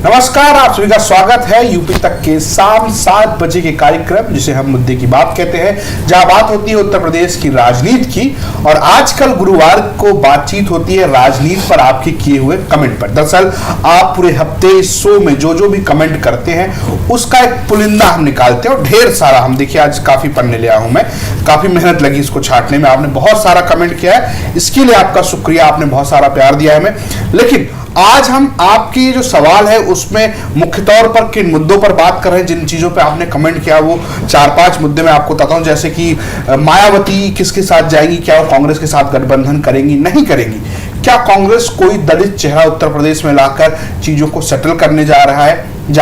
नमस्कार, आप सभी का स्वागत है यूपी तक के शाम 7 बजे के कार्यक्रम जिसे हम मुद्दे की बात कहते हैं, जहां बात होती है उत्तर प्रदेश की राजनीति की। और आजकल गुरुवार को बातचीत होती है राजनीति पर आपके किए हुए कमेंट पर। दरअसल आप पूरे हफ्ते इस शो में जो जो भी कमेंट करते हैं उसका एक पुलिंदा हम निकालते हैं और ढेर सारा हम देखिए आज काफी पढ़ने लिया हूं मैं, काफी मेहनत लगी इसको छांटने में। आपने बहुत सारा कमेंट किया है, इसके लिए आपका शुक्रिया, आपने बहुत सारा प्यार दिया है हमें। लेकिन आज हम आपके जो सवाल है उसमें मुख्य तौर पर किन मुद्दों पर बात कर रहे हैं, जिन चीजों पे आपने कमेंट किया वो 4-5 मुद्दे मैं आपको बताता हूं। जैसे कि मायावती किसके साथ जाएंगी, क्या वो कांग्रेस के साथ गठबंधन करेंगी, नहीं करेंगी, क्या कांग्रेस कोई दलित चेहरा उत्तर प्रदेश में लाकर चीजों को सेटल करने जा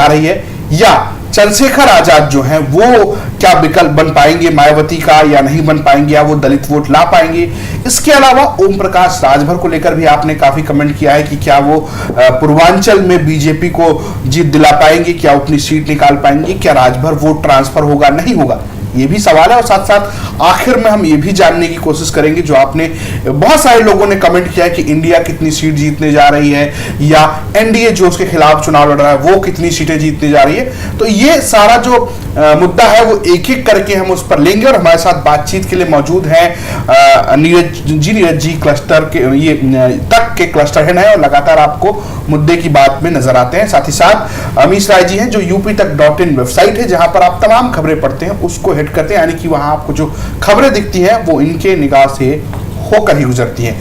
रही है, या चंद्रशेखर आजाद जो हैं वो क्या विकल्प बन पाएंगे मायावती का या नहीं बन पाएंगे, या वो दलित वोट ला पाएंगे। इसके अलावा ओम प्रकाश राजभर को लेकर भी आपने काफी कमेंट किया है कि क्या वो पूर्वांचल में बीजेपी को जीत दिला पाएंगे, क्या अपनी सीट निकाल पाएंगे, क्या राजभर वोट ट्रांसफर होगा नहीं होगा, ये भी सवाल है। और साथ साथ आखिर में हम ये भी जानने की कोशिश करेंगे, जो आपने बहुत सारे लोगों ने कमेंट किया है कि इंडिया कितनी सीट जीतने जा रही है, या एनडीए जो उसके खिलाफ चुनाव लड़ रहा है वो कितनी सीटें जीतने जा रही है। तो ये सारा जो मुद्दा है वो एक एक करके हम उस पर लेंगे। और हमारे साथ बातचीत के लिए मौजूद हैं नीरज जी क्लस्टर के, ये तक के क्लस्टर हेड है और लगातार आपको मुद्दे की बात में नजर आते हैं। साथ ही साथ अमीश राय जी हैं जो UPTak.in वेबसाइट है जहां पर आप तमाम खबरें पढ़ते हैं उसको हेड करते हैं, यानी कि वहां आपको जो खबरें दिखती हैं वो इनके निगाह से होकर ही गुजरती हैं।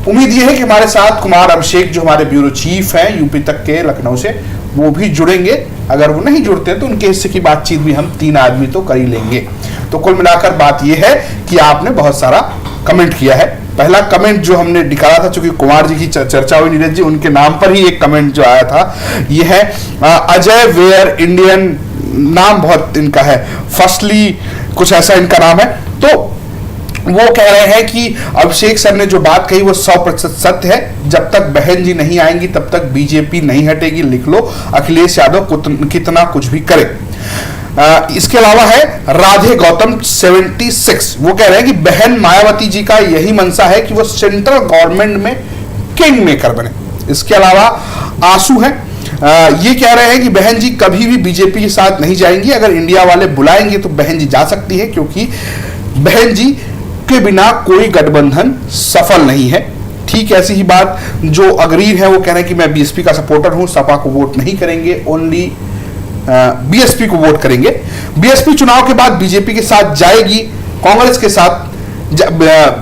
उम्मीद ये है कि हमारे साथ कुमार अभिषेक जो हमारे ब्यूरो चीफ हैं यूपी तक के लखनऊ से, वो भी जुड़ेंगे। अगर वो नहीं जुड़ते हैं तो उनके हिस्से की बातचीत भी हम 3 आदमी तो कर ही लेंगे। तो कुल मिलाकर बात यह है कि आपने बहुत सारा कमेंट किया है। पहला कमेंट जो हमने निकाला था, चूंकि कुमार जी की चर्चा हुई नीरज जी, उनके नाम पर ही एक कमेंट जो आया था, यह है अजय वेयर इंडियन, नाम बहुत इनका है, फर्स्टली कुछ ऐसा इनका नाम है। तो वो कह रहे हैं कि अभिषेक सर ने जो बात कही वो 100% सत्य है, जब तक बहन जी नहीं आएंगी तब तक बीजेपी नहीं हटेगी, लिख लो, अखिलेश यादव कितना कुछ भी करे। इसके अलावा है राधे गौतम 76, वो कह रहे हैं कि बहन मायावती जी का यही मंशा है कि वो सेंट्रल गवर्नमेंट में किंग मेकर बने। इसके अलावा आंसू है, ये कह रहे हैं कि बहन जी कभी भी बीजेपी के साथ नहीं जाएंगी, अगर इंडिया वाले बुलाएंगे तो बहन जी जा सकती है, क्योंकि बहन जी के बिना कोई गठबंधन सफल नहीं है। ठीक ऐसी ही बात जो अग्रीर है वो कह रहे हैं कि मैं बीएसपी का सपोर्टर हूं, सपा को वोट नहीं करेंगे, ओनली बीएसपी को वोट करेंगे। बीएसपी चुनाव के बाद बीजेपी के साथ जाएगी, कांग्रेस के साथ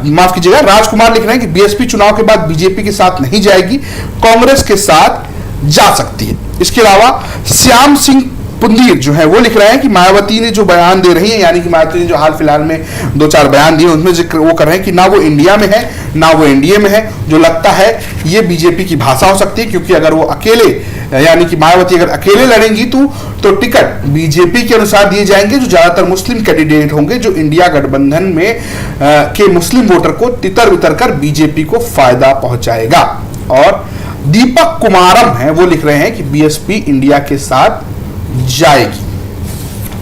माफ कीजिएगा, राजकुमार लिख रहे हैं कि बीएसपी चुनाव के बाद बीजेपी के साथ नहीं जाएगी, कांग्रेस के साथ जा सकती है। इसके अलावा श्याम सिंह पुंदीर जो है वो लिख रहे हैं कि मायावती ने जो बयान दे रही है, यानी कि मायावती ने जो हाल फिलहाल में 2-4 बयान दिए उनमें जिक्र वो कर रहे हैं कि ना वो इंडिया में है ना वो एनडीए में है, जो लगता है ये बीजेपी की भाषा हो सकती है, क्योंकि अगर वो अकेले, यानी कि मायावती अगर अकेले लड़ेंगी तो टिकट बीजेपी के अनुसार दिए जाएंगे, जो ज्यादातर मुस्लिम कैंडिडेट होंगे, जो इंडिया गठबंधन में के मुस्लिम वोटर को तितर बितर कर बीजेपी को फायदा पहुंचाएगा। और दीपक कुमारम है वो लिख रहे हैं कि बीएसपी इंडिया के साथ जाएगी।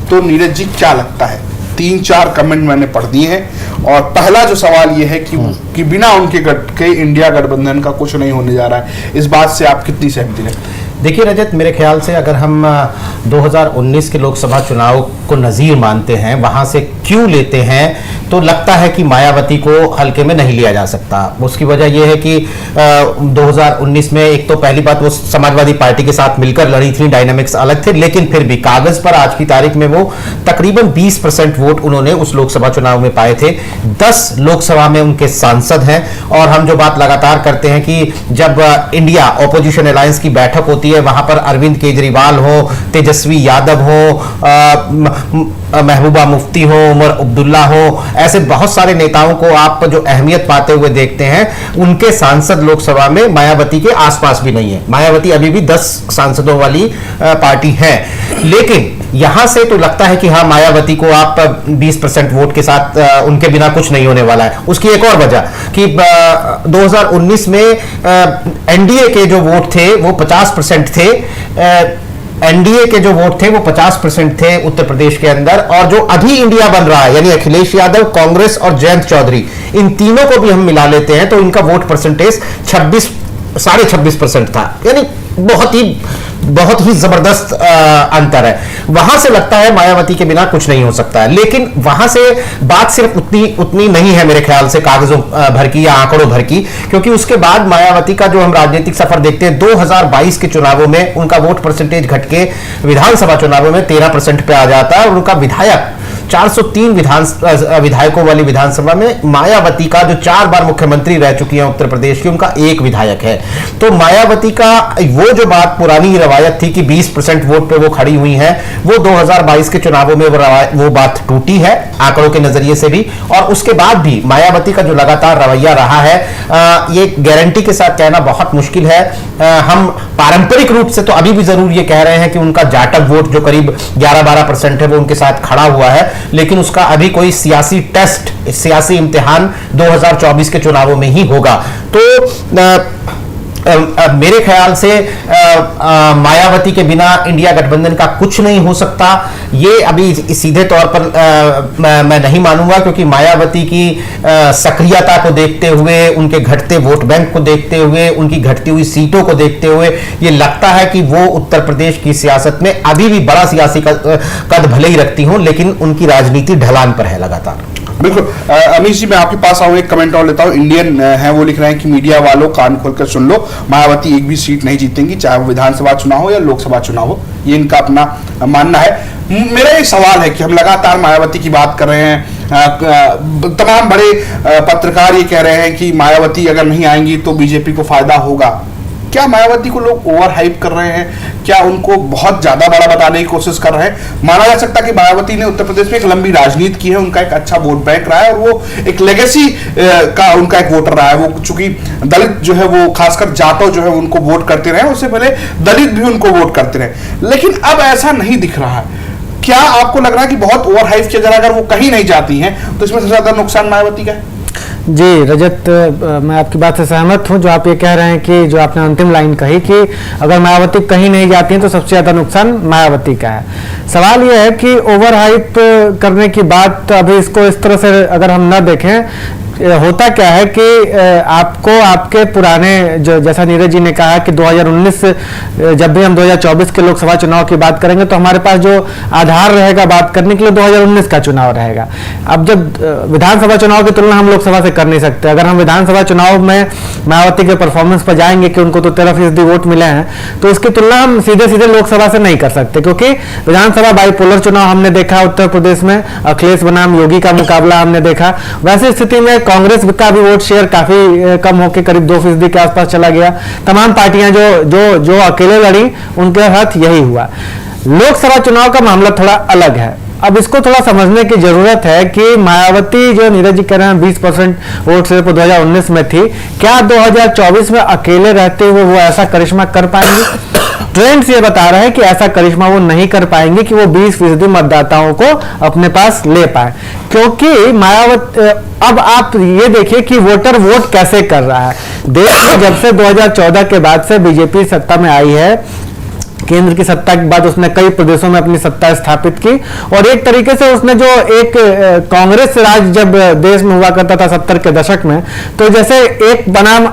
तो नीरज जी क्या लगता है? 3-4 कमेंट मैंने पढ़ दिए हैं और पहला जो सवाल ये है कि बिना उनके इंडिया गठबंधन का कुछ नहीं होने जा रहा है, इस बात से आप कितनी सहमति रखते हैं? देखिए रजत, मेरे ख्याल से अगर हम 2019 के लोकसभा चुनाव को नज़ीर मानते हैं, वहां से क्यों लेते हैं, तो लगता है कि मायावती को हल्के में नहीं लिया जा सकता। उसकी वजह यह है कि 2019 में एक तो पहली बात वो समाजवादी पार्टी के साथ मिलकर लड़ी थी, डायनामिक्स अलग थे, लेकिन फिर भी कागज पर आज की तारीख में वो तकरीबन 20% वोट उन्होंने उस लोकसभा चुनाव में पाए थे। 10 लोकसभा में उनके सांसद हैं। और हम जो बात लगातार करते हैं कि जब इंडिया ऑपोजिशन अलायंस की बैठक होती है, वहां पर अरविंद केजरीवाल हो, तेजस्वी यादव हो, महबूबा मुफ्ती हो, उमर अब्दुल्ला हो, ऐसे बहुत सारे नेताओं को आप जो अहमियत पाते हुए देखते हैं, उनके सांसद लोकसभा में मायावती के आसपास भी नहीं है। मायावती अभी भी 10 सांसदों वाली पार्टी है, लेकिन यहां से तो लगता है कि हाँ, मायावती को आप 20% वोट के साथ उनके बिना कुछ नहीं होने वाला है। उसकी एक और वजह कि 2019 में एनडीए के जो वोट थे वो 50% थे, एनडीए के जो वोट थे वो 50% थे उत्तर प्रदेश के अंदर, और जो अभी इंडिया बन रहा है यानी अखिलेश यादव, कांग्रेस और जयंत चौधरी, इन तीनों को भी हम मिला लेते हैं तो इनका वोट परसेंटेज 26.5% था, यानी बहुत ही बहुत ही जबरदस्त अंतर है। वहां से लगता है मायावती के बिना कुछ नहीं हो सकता है, लेकिन वहां से बात सिर्फ उतनी नहीं है मेरे ख्याल से कागजों भर की या आंकड़ों भर की, क्योंकि उसके बाद मायावती का जो हम राजनीतिक सफर देखते हैं, 2022 के चुनावों में उनका वोट परसेंटेज घट के विधानसभा चुनावों में 13% पे आ जाता है, और उनका विधायक 403 विधायकों वाली विधानसभा में मायावती का, जो 4 बार मुख्यमंत्री रह चुकी है उत्तर प्रदेश की, उनका एक विधायक है। तो मायावती का वो जो बात पुरानी रवायत थी कि 20% वोट पे वो खड़ी हुई है, वो 2022 के चुनावों में वो बात टूटी है आंकड़ों के नजरिए से भी। और उसके बाद भी मायावती का जो लगातार रवैया रहा है, ये गारंटी के साथ कहना बहुत मुश्किल है। हम पारंपरिक रूप से तो अभी भी जरूर ये कह रहे हैं कि उनका जाटक वोट जो करीब 11-12% है वो उनके साथ खड़ा हुआ है, लेकिन उसका अभी कोई सियासी टेस्ट, सियासी इम्तिहान 2024 के चुनावों में ही होगा। तो मेरे ख्याल से मायावती के बिना इंडिया गठबंधन का कुछ नहीं हो सकता, ये अभी सीधे तौर पर मैं नहीं मानूंगा, क्योंकि मायावती की सक्रियता को देखते हुए, उनके घटते वोट बैंक को देखते हुए, उनकी घटती हुई सीटों को देखते हुए ये लगता है कि वो उत्तर प्रदेश की सियासत में अभी भी बड़ा सियासी कद भले ही रखती हूं, लेकिन उनकी राजनीति ढलान पर है लगातार। बिल्कुल। अमीश जी, मैं आपके पास आऊँ, एक कमेंट और लेता हूँ। इंडियन है वो लिख रहे हैं कि मीडिया वालों कान खोलकर सुन लो, मायावती एक भी सीट नहीं जीतेंगी, चाहे वो विधानसभा चुनाव हो या लोकसभा चुनाव हो, ये इनका अपना मानना है। मेरा एक सवाल है कि हम लगातार मायावती की बात कर रहे हैं, तमाम बड़े पत्रकार ये कह रहे हैं कि मायावती अगर नहीं आएंगी तो बीजेपी को फायदा होगा। क्या मायावती को लोग ओवर हाइप कर रहे हैं? क्या उनको बहुत ज्यादा बड़ा बताने की कोशिश कर रहे हैं? माना जा सकता है कि मायावती ने उत्तर प्रदेश में एक लंबी राजनीति की है, उनका एक अच्छा वोट बैंक रहा है, और वो एक लेगेसी का उनका एक वोटर रहा है। वो चूंकि दलित जो है, वो खासकर जाटव जो है उनको वोट करते रहे, उससे पहले दलित भी उनको वोट करते रहे, लेकिन अब ऐसा नहीं दिख रहा है। क्या आपको लग रहा है कि बहुत ओवर हाइप किया जा रहा है? अगर वो कहीं नहीं जाती हैं तो इसमें सबसे ज्यादा नुकसान मायावती का है? जी रजत, मैं आपकी बात से सहमत हूं। जो आप ये कह रहे हैं कि जो आपने अंतिम लाइन कही कि अगर मायावती कहीं नहीं जाती हैं तो सबसे ज्यादा नुकसान मायावती का है। सवाल ये है कि ओवर हाइप करने की बात, अभी इसको इस तरह से अगर हम ना देखें, होता क्या है कि आपको आपके पुराने, जो जैसा नीरज जी ने कहा कि 2019, जब भी हम 2024 के लोकसभा चुनाव की बात करेंगे तो हमारे पास जो आधार रहेगा बात करने के लिए 2019 का चुनाव रहेगा। अब जब विधानसभा चुनाव की तुलना हम लोकसभा से कर नहीं सकते। अगर हम विधानसभा चुनाव में मायावती के परफॉर्मेंस पर जाएंगे कि उनको तो 13% वोट मिले हैं, तो उसकी तुलना हम सीधे सीधे लोकसभा से नहीं कर सकते, क्योंकि विधानसभा बाइपोलर चुनाव हमने देखा उत्तर प्रदेश में, अखिलेश बनाम योगी का मुकाबला हमने देखा। वैसी स्थिति में कांग्रेस का भी वोट शेयर काफी कम होकर करीब 2% के आसपास चला गया। तमाम पार्टियां जो अकेले लड़ी उनके साथ यही हुआ। लोकसभा चुनाव का मामला थोड़ा अलग है। अब इसको थोड़ा समझने की जरूरत है कि मायावती, जो नीरज जी कह रहे हैं 20% वोट शेयर 2019 में थी, क्या 2024 में अकेले रहते हुए वो ऐसा करिश्मा कर पाएंगे? ट्रेंड्स ये बता रहे हैं कि ऐसा करिश्मा वो नहीं कर पाएंगे कि वो 20% मतदाताओं को अपने पास ले पाए, क्योंकि मायावती, अब आप ये देखिए कि वोटर वोट कैसे कर रहा है। देश में जब से 2014 के बाद से बीजेपी सत्ता में आई है, केंद्र की सत्ता के बाद उसने कई प्रदेशों में अपनी सत्ता स्थापित की, और एक तरीके से उसने जो एक कांग्रेस राज जब देश में हुआ करता था 70 के दशक में, तो जैसे एक बनाम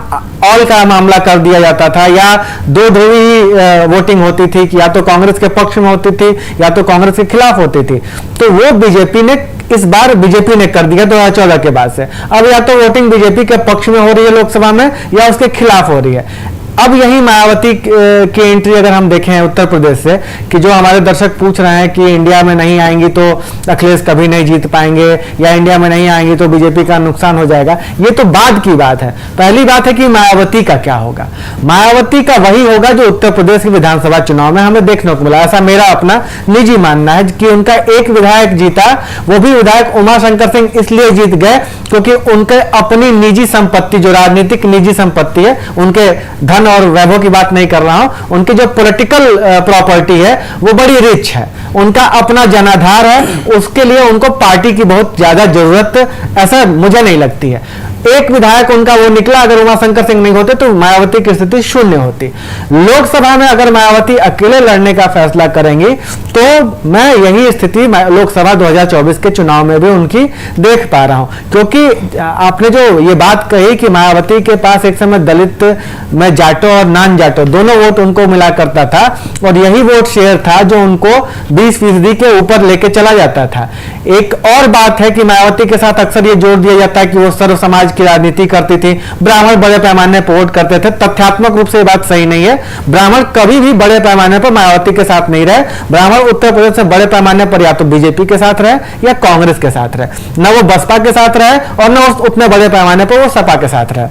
ऑल का मामला कर दिया जाता था, या दो ध्रुवी वोटिंग होती थी कि या तो कांग्रेस के पक्ष में होती थी या तो कांग्रेस के खिलाफ होती थी। तो वो बीजेपी ने इस बार कर दिया 2014 के बाद से। अब या तो वोटिंग बीजेपी के पक्ष में हो रही है लोकसभा में, या उसके खिलाफ हो रही है। अब यही मायावती की एंट्री अगर हम देखें उत्तर प्रदेश से, कि जो हमारे दर्शक पूछ रहे हैं कि इंडिया में नहीं आएंगी तो अखिलेश कभी नहीं जीत पाएंगे, या इंडिया में नहीं आएंगी तो बीजेपी का नुकसान हो जाएगा, ये तो बाद की बात है। पहली बात है कि मायावती का क्या होगा। मायावती का वही होगा जो उत्तर प्रदेश के विधानसभा चुनाव में हमें देखने को मिला। ऐसा मेरा अपना निजी मानना है कि उनका एक विधायक जीता, वो भी विधायक उमाशंकर सिंह इसलिए जीत गए क्योंकि उनके अपनी निजी संपत्ति, जो राजनीतिक निजी संपत्ति है, उनके धन और वैभव की बात नहीं कर रहा हूं, उनकी जो पॉलिटिकल प्रॉपर्टी है वो बड़ी रिच है, उनका अपना जनाधार है, उसके लिए उनको पार्टी की बहुत ज्यादा जरूरत ऐसा मुझे नहीं लगती है। एक विधायक उनका वो निकला, अगर उमाशंकर सिंह नहीं होते तो मायावती की स्थिति शून्य होती। लोकसभा में अगर मायावती अकेले लड़ने का फैसला करेंगी तो मैं यही स्थिति लोकसभा 2024 के चुनाव में भी उनकी देख पा रहा हूं, क्योंकि आपने जो ये बात कही कि मायावती के पास एक समय दलित में जाट जाटो और नॉन जाटो दोनों वोट उनको मिला करता था, और यही वोट शेयर था जो उनको 20% के ऊपर लेके चला जाता था। एक और बात है कि मायावती के साथ अक्सर ये जोर दिया जाता है कि वो सर्व समाज की राजनीति करती थी, ब्राह्मण बड़े पैमाने पर वोट करते थे। तथ्यात्मक रूप से ये बात सही नहीं है। ब्राह्मण कभी भी बड़े पैमाने पर मायावती के साथ नहीं रहे। ब्राह्मण उत्तर प्रदेश में बड़े पैमाने पर या तो बीजेपी के साथ रहे या कांग्रेस के साथ रहे, न वो बसपा के साथ रहे और न उतने बड़े पैमाने पर वो सपा के साथ रहे।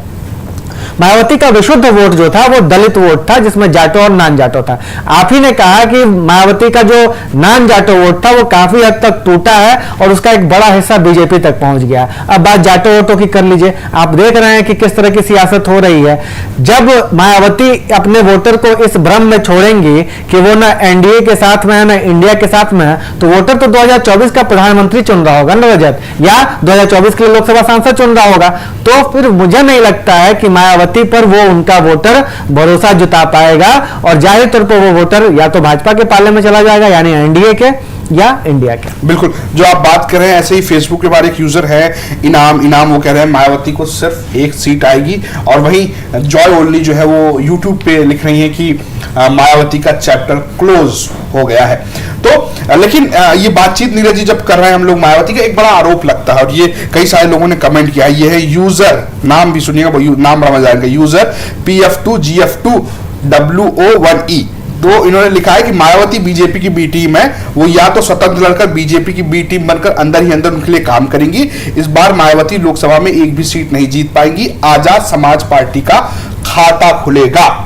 मायावती का विशुद्ध वोट जो था वो दलित वोट था, जिसमें जाटो और नॉन जाटो था। आप ही ने कहा कि मायावती का जो नॉन जाटो वोट था वो काफी हद तक टूटा है और उसका एक बड़ा हिस्सा बीजेपी तक पहुंच गया। अब बात जाटो वोटों की कर लीजिए। आप देख रहे हैं कि किस तरह की सियासत हो रही है। जब मायावती अपने वोटर को इस भ्रम में छोड़ेंगी कि वो ना एनडीए के साथ में है ना इंडिया के साथ में है, तो वोटर तो 2024 का प्रधानमंत्री चुन रहा होगा ना रजत, या 2024 के लिए लोकसभा सांसद चुन रहा होगा। तो फिर मुझे नहीं लगता है कि मायावती पर वो उनका वोटर भरोसा जुटा पाएगा, और जाहिर तौर पर वो वोटर या तो भाजपा के पाले में चला जाएगा, यानी एनडीए के या इंडिया के। बिल्कुल, जो आप बात कर रहे हैं, ऐसे ही फेसबुक के बारे एक यूजर है इनाम वो कह रहे हैं मायावती को सिर्फ एक सीट आएगी, और वहीं जॉय ओनली जो है वो यूट्यूब पे लिख रही है कि मायावती का चैप्टर क्लोज हो गया है। तो लेकिन ये बातचीत नीरज जी जब कर रहे हैं हम लोग, मायावती का एक बड़ा आरोप लगता है, और ये कई सारे लोगों ने कमेंट किया। ये है यूजर, नाम भी सुनिएगा, नाम रमज जाएगा, यूजर PF2GF2WO1E। तो इन्होंने लिखा है कि मायावती बीजेपी की बी टीम है, वो या तो स्वतंत्र लड़कर बीजेपी की बी टीम बनकर अंदर ही अंदर उनके लिए काम करेंगी। इस बार मायावती लोकसभा में एक भी सीट नहीं जीत पाएंगी। आजाद समाज पार्टी का खाता खुलेगा।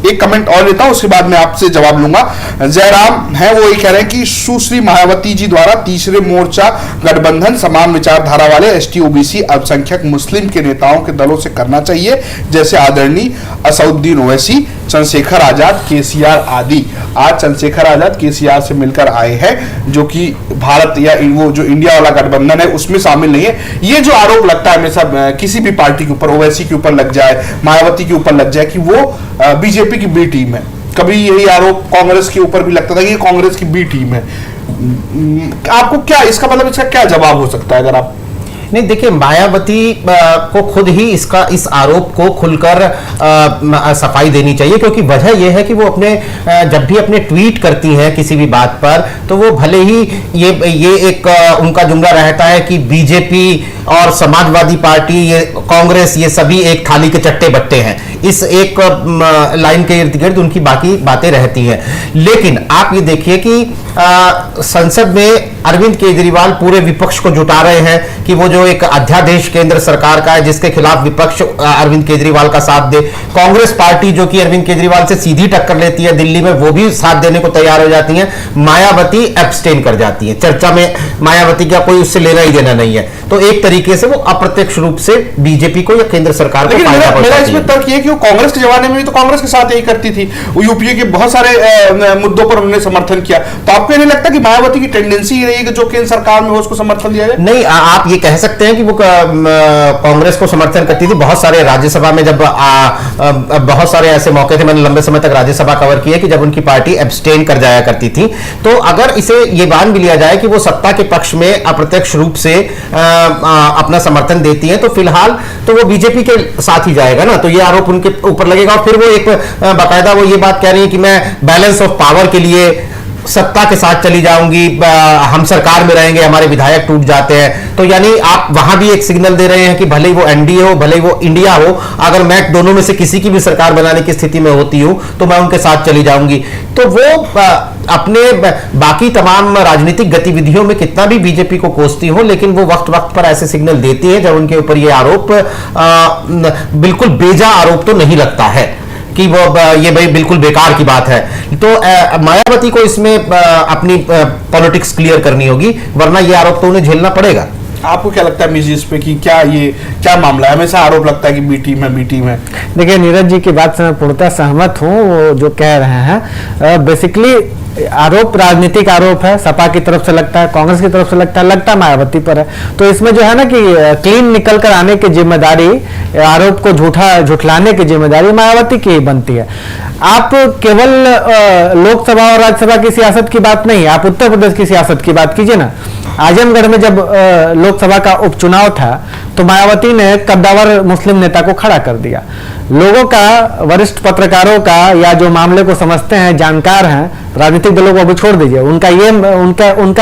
एक कमेंट और लेता हूं, उसके बाद मैं आपसे जवाब लूंगा। जयराम है, वो ये कह रहे हैं कि सुश्री मायावती जी द्वारा तीसरे मोर्चा गठबंधन समान विचारधारा वाले एसटी ओबीसी अल्पसंख्यक मुस्लिम के नेताओं के दलों से करना चाहिए, जैसे आदरणीय असउद्दीन ओवैसी, चंद्रशेखर आजाद, केसीआर आदि। आज चंद्रशेखर आजाद केसीआर से मिलकर आए हैं, जो कि भारत या वो जो इंडिया वाला गठबंधन है उसमें शामिल नहीं है। ये जो आरोप लगता है हमेशा किसी भी पार्टी के ऊपर, ओवैसी के ऊपर लग जाए, मायावती के ऊपर लग जाए कि वो बीजेपी की बी टीम है। कभी यही आरोप कांग्रेस के ऊपर भी लगता था कि ये कांग्रेस की बी टीम है। आपको क्या इसका मतलब, इसका क्या जवाब हो सकता है? अगर आप नहीं, देखिए, मायावती को खुद ही इस आरोप को खुलकर सफाई देनी चाहिए, क्योंकि वजह यह है कि वो अपने जब भी अपने ट्वीट करती हैं किसी भी बात पर, तो वो भले ही ये एक उनका जुमला रहता है कि बीजेपी और समाजवादी पार्टी, ये कांग्रेस, ये सभी एक थाली के चट्टे बट्टे हैं। इस एक लाइन के इर्द गिर्द उनकी बाकी बातें रहती हैं। लेकिन आप ये देखिए कि संसद में अरविंद केजरीवाल पूरे विपक्ष को जुटा रहे हैं कि वो जो एक अध्यादेश केंद्र सरकार का है जिसके खिलाफ विपक्ष अरविंद केजरीवाल का साथ दे। कांग्रेस पार्टी जो कि अरविंद केजरीवाल से सीधी टक्कर लेती है दिल्ली में, वो भी साथ देने को तैयार हो जाती है। मायावती एब्सटेन कर जाती है, चर्चा में मायावती का कोई उससे लेना ही देना नहीं है। तो एक तरीके से वो अप्रत्यक्ष रूप से बीजेपी को या केंद्र सरकार को फायदा पहुंचाती है। मेरा इसमें तर्क ये कि वो कांग्रेस के जमाने में भी तो कांग्रेस के साथ यही करती थी, वो यूपीए के बहुत सारे मुद्दों पर उन्होंने समर्थन किया। तो आपको नहीं लगता कि मायावती की टेंडेंसी रही है कि जो केंद्र सरकार में हो उसको समर्थन दिया जाए? नहीं, आप ये कह सकते हैं कि वो कांग्रेस को समर्थन करती थी। बहुत सारे राज्यसभा में जब बहुत सारे ऐसे मौके थे, मैंने लंबे समय तक राज्यसभा कवर किया, कि जब उनकी पार्टी एब्सटेन कर जाया करती थी। तो अगर इसे ये मान भी लिया जाए कि वो सत्ता के पक्ष में अप्रत्यक्ष रूप से अपना समर्थन देती है, तो फिलहाल तो वो बीजेपी के साथ ही जाएगा ना, तो ये आरोप उनके ऊपर लगेगा। और फिर वो एक बाकायदा वो ये बात कह रही है कि मैं बैलेंस ऑफ पावर के लिए सत्ता के साथ चली जाऊंगी, हम सरकार में रहेंगे, हमारे विधायक टूट जाते हैं। तो यानी आप वहां भी एक सिग्नल दे रहे हैं कि भले ही वो एनडीए हो, भले ही वो इंडिया हो, अगर मैं दोनों में से किसी की भी सरकार बनाने की स्थिति में होती हूं तो मैं उनके साथ चली जाऊंगी। तो वो अपने बाकी तमाम राजनीतिक गतिविधियों में कितना भी बीजेपी को कोसती हो, लेकिन वो वक्त वक्त पर ऐसे सिग्नल देती है जब उनके ऊपर ये आरोप बिल्कुल बेजा आरोप तो नहीं लगता है कि वो ये भाई बिल्कुल बेकार की बात है। तो मायावती को इसमें अपनी पॉलिटिक्स क्लियर करनी होगी, वरना ये आरोप तो उन्हें झेलना पड़ेगा। आपको क्या लगता है मिस इस पे कि क्या मामला है? हमेशा आरोप लगता है कि बी टीम है। देखिए, नीरज जी की बात से मैं पूर्णतः सहमत हूँ। वो जो कह रहे हैं बेसिकली आरोप राजनीतिक आरोप है, सपा की तरफ से लगता है, कांग्रेस की तरफ से लगता है मायावती पर है। तो इसमें जो है ना कि क्लीन निकल कर आने की जिम्मेदारी, आरोप को झुठलाने की जिम्मेदारी मायावती की बनती है। आप केवल लोकसभा और राज्यसभा की सियासत की बात नहीं, आप उत्तर प्रदेश की सियासत की बात कीजिए ना। आजमगढ़ में जब लोकसभा का उपचुनाव था तो मायावती ने कद्दावर मुस्लिम नेता को खड़ा कर दिया। लोगों का, वरिष्ठ पत्रकारों का या जो मामले को समझते हैं, जानकार हैं, राजनीतिक दलों को अभी छोड़ दीजिए, उनका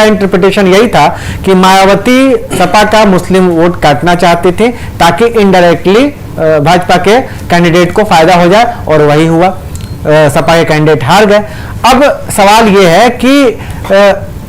इंटरप्रिटेशन यही था कि मायावती सपा का मुस्लिम वोट काटना चाहती थी ताकि इनडायरेक्टली भाजपा के कैंडिडेट को फायदा हो जाए, और वही हुआ। सपा के कैंडिडेट हार गए। अब सवाल यह है कि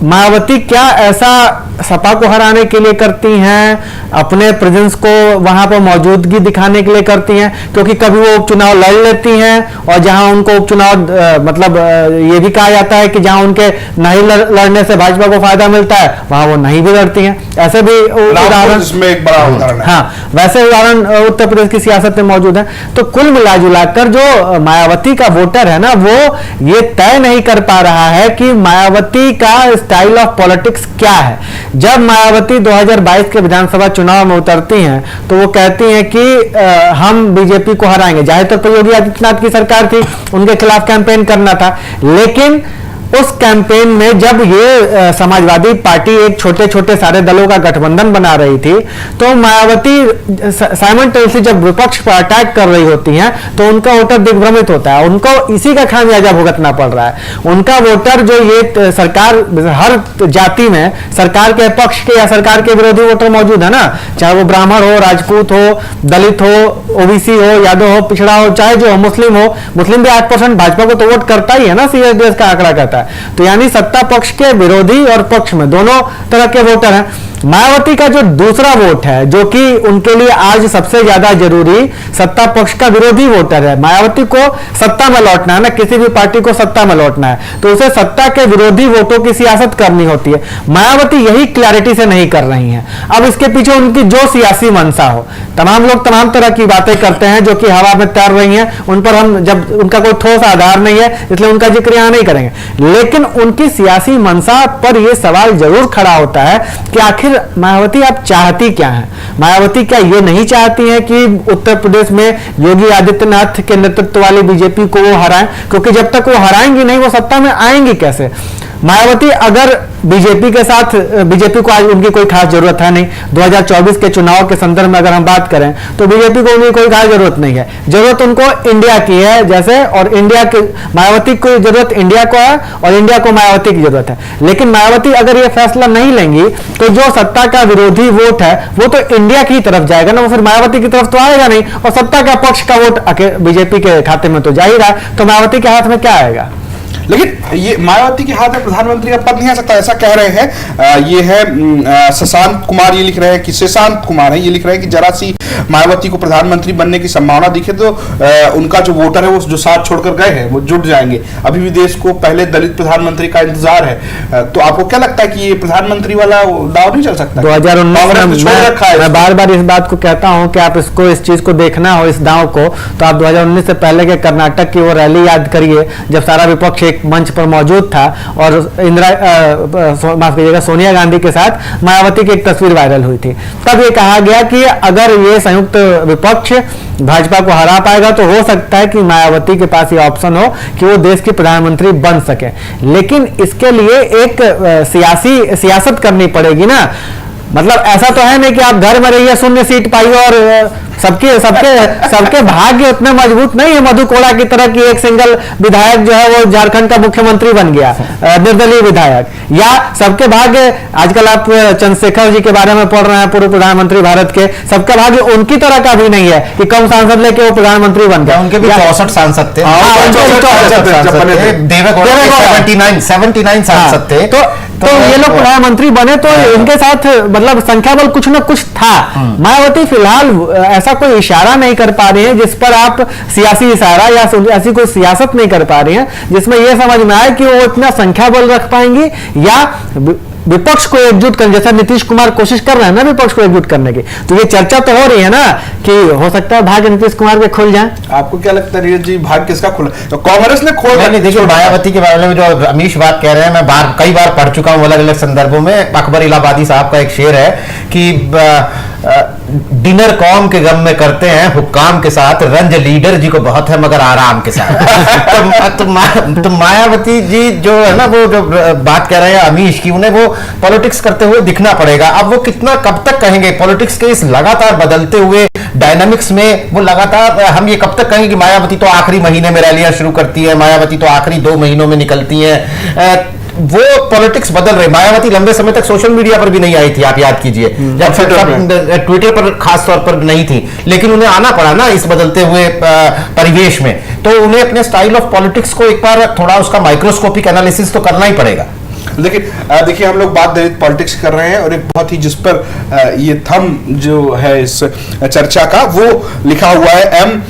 मायावती क्या ऐसा सपा को हराने के लिए करती हैं, अपने प्रेजेंस को वहां पर मौजूदगी दिखाने के लिए करती हैं? क्योंकि कभी वो उपचुनाव लड़ लेती हैं और जहां उनको उपचुनाव मतलब ये भी कहा जाता है कि जहां उनके नहीं लड़ने से भाजपा को फायदा मिलता है वहां वो नहीं भी लड़ती हैं। ऐसे भी उदाहरण, इसमें एक बड़ा उदाहरण है। हाँ, वैसे उदाहरण उत्तर प्रदेश की सियासत में मौजूद है। तो कुल मिलाजुलाकर जो मायावती का वोटर है ना, वो ये तय नहीं कर पा रहा है कि मायावती का स्टाइल ऑफ पॉलिटिक्स क्या है। जब मायावती 2022 के विधानसभा चुनाव में उतरती हैं तो वो कहती हैं कि हम बीजेपी को हराएंगे। जाहिर तौर पर योगी आदित्यनाथ की सरकार थी, उनके खिलाफ कैंपेन करना था, लेकिन उस कैंपेन में जब ये समाजवादी पार्टी एक छोटे छोटे सारे दलों का गठबंधन बना रही थी तो मायावती साइमल्टेनियसली जब विपक्ष पर अटैक कर रही होती हैं तो उनका वोटर दिग्भ्रमित होता है, उनको इसी का खामियाजा भुगतना पड़ रहा है। उनका वोटर जो ये सरकार, हर जाति में सरकार के पक्ष के या सरकार के विरोधी वोटर मौजूद है ना, चाहे वो ब्राह्मण हो, राजपूत हो, दलित हो, ओबीसी हो, यादव हो, पिछड़ा हो, चाहे जो मुस्लिम हो, मुस्लिम भी 8% भाजपा को तो वोट करता ही है ना, सीएसडीएस का आंकड़ा कहता है। तो यानी सत्ता पक्ष के विरोधी और पक्ष में दोनों तरह के वोटर हैं। मायावती का जो दूसरा वोट है, जो कि उनके लिए आज सबसे ज्यादा जरूरी सत्ता पक्ष का विरोधी वोटर है। मायावती को सत्ता में लौटना है ना, किसी भी पार्टी को सत्ता में लौटना है तो उसे सत्ता के विरोधी वोटों की सियासत करनी होती है। मायावती यही क्लैरिटी से नहीं कर रही हैं। अब इसके पीछे उनकी जो सियासी मंशा हो, तमाम लोग तमाम तरह की बातें करते हैं जो कि हवा में तैर रही हैं, उन पर हम, जब उनका कोई ठोस आधार नहीं है इसलिए उनका जिक्र यहां नहीं करेंगे, लेकिन उनकी सियासी मंशा पर यह सवाल जरूर खड़ा होता है कि आखिर मायावती आप चाहती क्या है? मायावती क्या ये नहीं चाहती है कि उत्तर प्रदेश में योगी आदित्यनाथ के नेतृत्व वाली बीजेपी को वो हराएं? क्योंकि जब तक वो हराएंगी नहीं, वो सत्ता में आएंगी कैसे? मायावती अगर बीजेपी के साथ, बीजेपी को आज उनकी कोई खास जरूरत है नहीं। 2024 के चुनाव के संदर्भ में अगर हम बात करें तो बीजेपी को उनकी कोई खास जरूरत नहीं है। जरूरत उनको इंडिया की है जैसे, और इंडिया की, मायावती को जरूरत इंडिया को है और इंडिया को मायावती की जरूरत है। लेकिन मायावती अगर ये फैसला नहीं लेंगी तो जो सत्ता का विरोधी वोट है वो तो इंडिया की तरफ जाएगा ना, वो फिर मायावती की तरफ तो आएगा नहीं, और सत्ता का पक्ष का वोट बीजेपी के खाते में तो जा ही रहा है, तो मायावती के हाथ में क्या आएगा? लेकिन ये मायावती के हाथ में प्रधानमंत्री का पद नहीं आ सकता, ऐसा कह रहे हैं। ये है शशांत कुमार, ये लिख रहे हैं कि शशांत कुमार है, ये लिख रहे हैं कि जरा सी मायावती को प्रधानमंत्री बनने की संभावना दिखे तो उनका जो वोटर है वो जो साथ छोड़कर गए हैं वो जुट जाएंगे। अभी भी देश को पहले दलित प्रधानमंत्री का इंतजार है। तो आपको क्या लगता है कि ये प्रधानमंत्री वाला दाव नहीं चल सकता? 2019 मैं बार बार इस बात को कहता हूं कि आप इसको, इस चीज को देखना हो, इस दाव को, तो आप 2019 से पहले के कर्नाटक की वो रैली याद करिए जब सारा विपक्ष एक मंच पर मौजूद था और माफ कीजिएगा, सोनिया गांधी के साथ मायावती की एक तस्वीर वायरल हुई थी। तब ये कहा गया कि अगर ये संयुक्त विपक्ष भाजपा को हरा पाएगा तो हो सकता है कि मायावती के पास ये ऑप्शन हो कि वो देश की प्रधानमंत्री बन सके, लेकिन इसके लिए एक सियासत करनी पड़ेगी ना। मतलब ऐसा तो है नहीं कि आप घर में रहिए, शून्य सीट पाइए और सबके भाग्य उतने मजबूत नहीं है मधु कोड़ा की तरह की एक सिंगल विधायक जो है वो झारखंड का मुख्यमंत्री बन गया, निर्दलीय विधायक, या सबके भाग्य, आजकल आप चंद्रशेखर जी के बारे में पढ़ रहे हैं, पूर्व प्रधानमंत्री भारत के, सबका भाग्य उनकी तरह का भी नहीं है कि कम सांसद लेके वो प्रधानमंत्री बन गया। उनके भी 64 सांसद थे, 79 सांसद थे। तो ये लोग प्रधानमंत्री बने तो इनके साथ मतलब संख्या बल कुछ ना कुछ था। मायावती फिलहाल ऐसा कोई इशारा नहीं कर पा रही है जिस पर आप सियासी इशारा या ऐसी कोई सियासत नहीं कर पा रही है जिसमें यह समझ में आए कि वो इतना संख्या बल रख पाएंगी या विपक्ष को एकजुट करने, जैसा नीतीश कुमार कोशिश कर रहे हैं ना विपक्ष को एकजुट करने की। तो ये चर्चा तो हो रही है ना कि हो सकता है भाग्य नीतीश कुमार के खुल जाए। आपको क्या लगता है नीरज जी, भाग्य किसका खुला? तो कांग्रेस ने खोल नहीं, देखिए मायावती के बारे में जो अमीश बात कह रहे हैं, मैं कई बार पढ़ चुका हूं अलग अलग संदर्भों में। अकबर इलाहाबादी साहब का एक शेर है कि डिनर कौम के गम में करते हैं हुक्काम के साथ, रंज लीडर जी को बहुत है मगर आराम के साथ। तो मायावती जी जो है ना, वो जो बात कर रहे हैं अमीश की, उन्हें वो पॉलिटिक्स करते हुए दिखना पड़ेगा। अब वो कितना कब तक कहेंगे पॉलिटिक्स के इस लगातार बदलते हुए डायनामिक्स में, वो लगातार हम ये कब तक कहेंगे कि मायावती तो आखिरी महीने में रैलियां शुरू करती है, मायावती तो आखिरी 2 महीनों में निकलती है। वो पॉलिटिक्स बदल रहे। मायावती लंबे समय तक सोशल मीडिया पर भी नहीं आई थी, आप याद कीजिए, जब ट्विटर पर खास तौर पर नहीं थी, लेकिन उन्हें आना पड़ा ना इस बदलते हुए परिवेश में। तो उन्हें अपने स्टाइल ऑफ पॉलिटिक्स को एक बार थोड़ा उसका माइक्रोस्कोपिक एनालिसिस तो करना ही पड़ेगा। देखिए हम लोग बात दलित पॉलिटिक्स कर रहे हैं, और एक बहुत ही जिस पर ये थंब जो है इस चर्चा का, वो लिखा हुआ है एम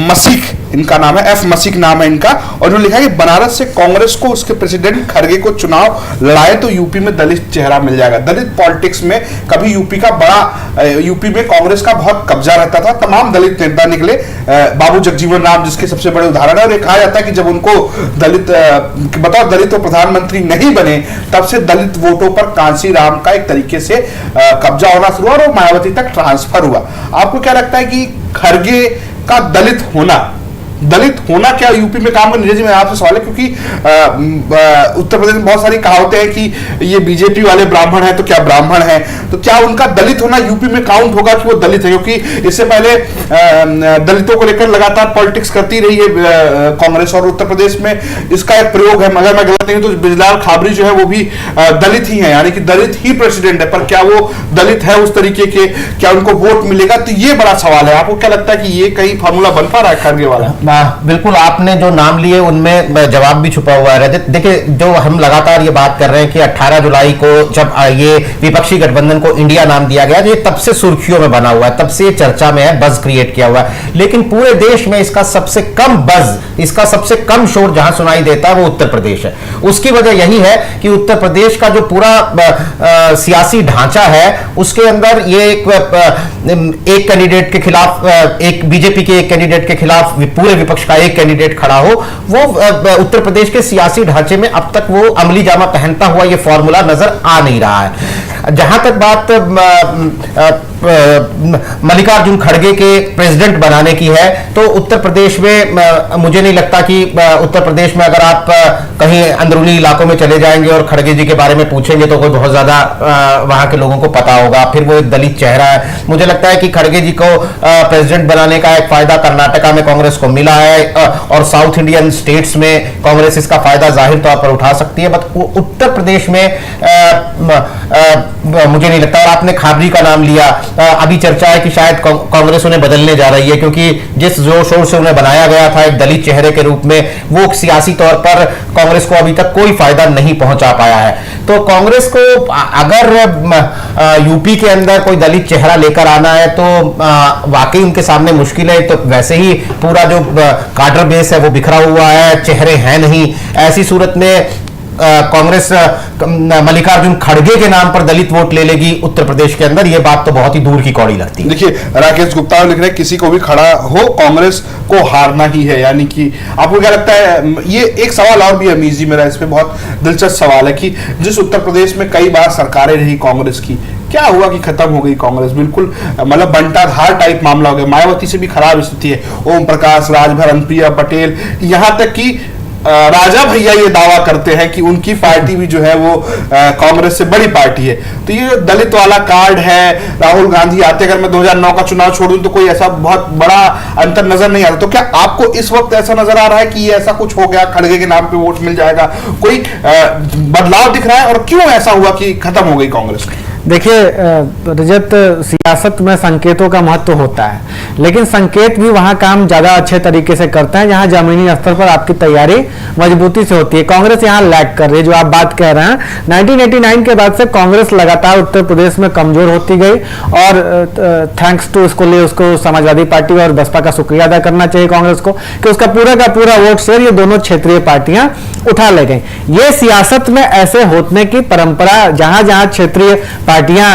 मसीक, इनका नाम है, एफ मसीक नाम है इनका, और उन्होंने लिखा है कि बनारस से कांग्रेस को उसके प्रेसिडेंट खड़गे को चुनाव लड़ाए तो यूपी में दलित चेहरा मिल जाएगा। दलित पॉलिटिक्स में कभी यूपी का बड़ा, यूपी में कांग्रेस का बहुत कब्जा रहता था, तमाम दलित नेता निकले, बाबू जगजीवन राम जिसके सबसे बड़े उदाहरण है, और ये कहा जाता है कि जब उनको दलित तो प्रधानमंत्री नहीं बने, तब से दलित वोटों पर कांसी राम का एक तरीके से कब्जा होना शुरू हुआ और मायावती तक ट्रांसफर हुआ। आपको क्या लगता है कि खड़गे का दलित होना क्या यूपी में काम कर? नीरज जी, मैं आपसे सवाल है, क्योंकि उत्तर प्रदेश में बहुत सारी कहावतें हैं कि ये बीजेपी वाले ब्राह्मण है तो क्या ब्राह्मण है, तो क्या उनका दलित होना यूपी में काउंट होगा कि वो दलित है? क्योंकि इससे पहले दलितों को लेकर लगातार पॉलिटिक्स करती रही है कांग्रेस, और उत्तर प्रदेश में इसका एक प्रयोग है, मगर मैं गलत नहीं हूं तो बिजलाल खाबरी जो है वो भी दलित ही है, यानी कि दलित ही प्रेसिडेंट है, पर क्या वो दलित है उस तरीके के, क्या उनको वोट मिलेगा? तो ये बड़ा सवाल है। आपको क्या लगता है कि ये कहीं फॉर्मूला बन पा रहा है खड़गे वाला? बिल्कुल, आपने जो नाम लिए उनमें जवाब भी छुपा हुआ है। देखिए, जो हम लगातार ये बात कर रहे हैं कि 18 जुलाई को जब ये विपक्षी गठबंधन को इंडिया नाम दिया गया, ये तब से सुर्खियों में बना हुआ है, तब से चर्चा में है, बज क्रिएट किया हुआ है, लेकिन पूरे देश में इसका सबसे कम बज, इसका सबसे कम शोर जहां सुनाई देता है वो उत्तर प्रदेश है। उसकी वजह यही है कि उत्तर प्रदेश का जो पूरा सियासी ढांचा है, उसके अंदर ये एक कैंडिडेट के खिलाफ, एक बीजेपी के एक कैंडिडेट के खिलाफ पूरे विपक्ष का एक कैंडिडेट खड़ा हो, वो उत्तर प्रदेश के सियासी ढांचे में अब तक वो अमली जामा पहनता हुआ ये फॉर्मूला नजर आ नहीं रहा है। जहां तक बात मल्लिकार्जुन खड़गे के प्रेसिडेंट बनाने की है, तो उत्तर प्रदेश में मुझे नहीं लगता कि उत्तर प्रदेश में अगर आप कहीं अंदरूनी इलाकों में चले जाएंगे और खड़गे जी के बारे में पूछेंगे तो कोई बहुत ज्यादा वहां के लोगों को पता होगा। फिर वो एक दलित चेहरा है। मुझे लगता है कि खड़गे जी को प्रेसिडेंट बनाने का एक फायदा कर्नाटका में कांग्रेस को मिला है, और साउथ इंडियन स्टेट्स में कांग्रेस इसका फायदा जाहिर तौर पर उठा सकती है, बट उत्तर प्रदेश में मुझे नहीं लगता। और आपने खाबरी का नाम लिया, अभी चर्चा है कि शायद कांग्रेस उन्हें बदलने जा रही है, क्योंकि जिस जोर शोर से उन्हें बनाया गया था एक दलित चेहरे के रूप में, वो सियासी तौर पर कांग्रेस को अभी तक कोई फायदा नहीं पहुंचा पाया है। तो कांग्रेस को अगर यूपी के अंदर कोई दलित चेहरा लेकर आना है तो वाकई उनके सामने मुश्किल है। तो वैसे ही पूरा जो काडर बेस है वो बिखरा हुआ है, चेहरे हैं नहीं। ऐसी सूरत में कांग्रेस मल्लिकार्जुन खड़गे के नाम पर दलित वोट ले लेगी उत्तर प्रदेश के अंदर, ये बात तो बहुत ही दूर की कौड़ी लगती है। देखिए, राकेश गुप्ता लिख रहे हैं किसी को भी खड़ा हो कांग्रेस को हारना ही है, यानी कि आपको क्या लगता है? ये एक सवाल और भी अमीश जी मेरा इस पे बहुत दिलचस्प सवाल है कि जिस उत्तर प्रदेश में कई बार सरकारें रही कांग्रेस की, क्या हुआ कि खत्म हो गई कांग्रेस? बिल्कुल मतलब बंटाधार टाइप मामला हो गया। मायावती से भी खराब स्थिति है, ओम प्रकाश, राजभर, अनुप्रिया पटेल, यहां तक कि राजा भैया ये दावा करते हैं कि उनकी पार्टी भी जो है वो कांग्रेस से बड़ी पार्टी है। तो ये दलित वाला कार्ड है। राहुल गांधी आते, अगर मैं 2009 का चुनाव छोड़ दूं तो कोई ऐसा बहुत बड़ा अंतर नजर नहीं आता। तो क्या आपको इस वक्त ऐसा नजर आ रहा है कि ये ऐसा कुछ हो गया, खड़गे के नाम पे वोट मिल जाएगा, कोई बदलाव दिख रहा है, और क्यों ऐसा हुआ कि खत्म हो गई कांग्रेस? देखिए रजत, सियासत में संकेतों का महत्व होता है, लेकिन संकेत भी वहां काम ज्यादा अच्छे तरीके से करते हैं जहां जमीनी स्तर पर आपकी तैयारी मजबूती से होती है। कांग्रेस यहां लैग कर रही है, जो आप बात कह रहे हैं। 1989 के बाद से कांग्रेस लगातार उत्तर प्रदेश में कमजोर होती गई, और थैंक्स टू इसको लिए उसको समाजवादी पार्टी और बसपा का शुक्रिया अदा करना चाहिए कांग्रेस को कि उसका पूरा का पूरा वोट शेयर ये दोनों क्षेत्रीय पार्टियां उठा ले गई। ये सियासत में ऐसे होने की परंपरा, जहां जहां क्षेत्रीय पार्टियां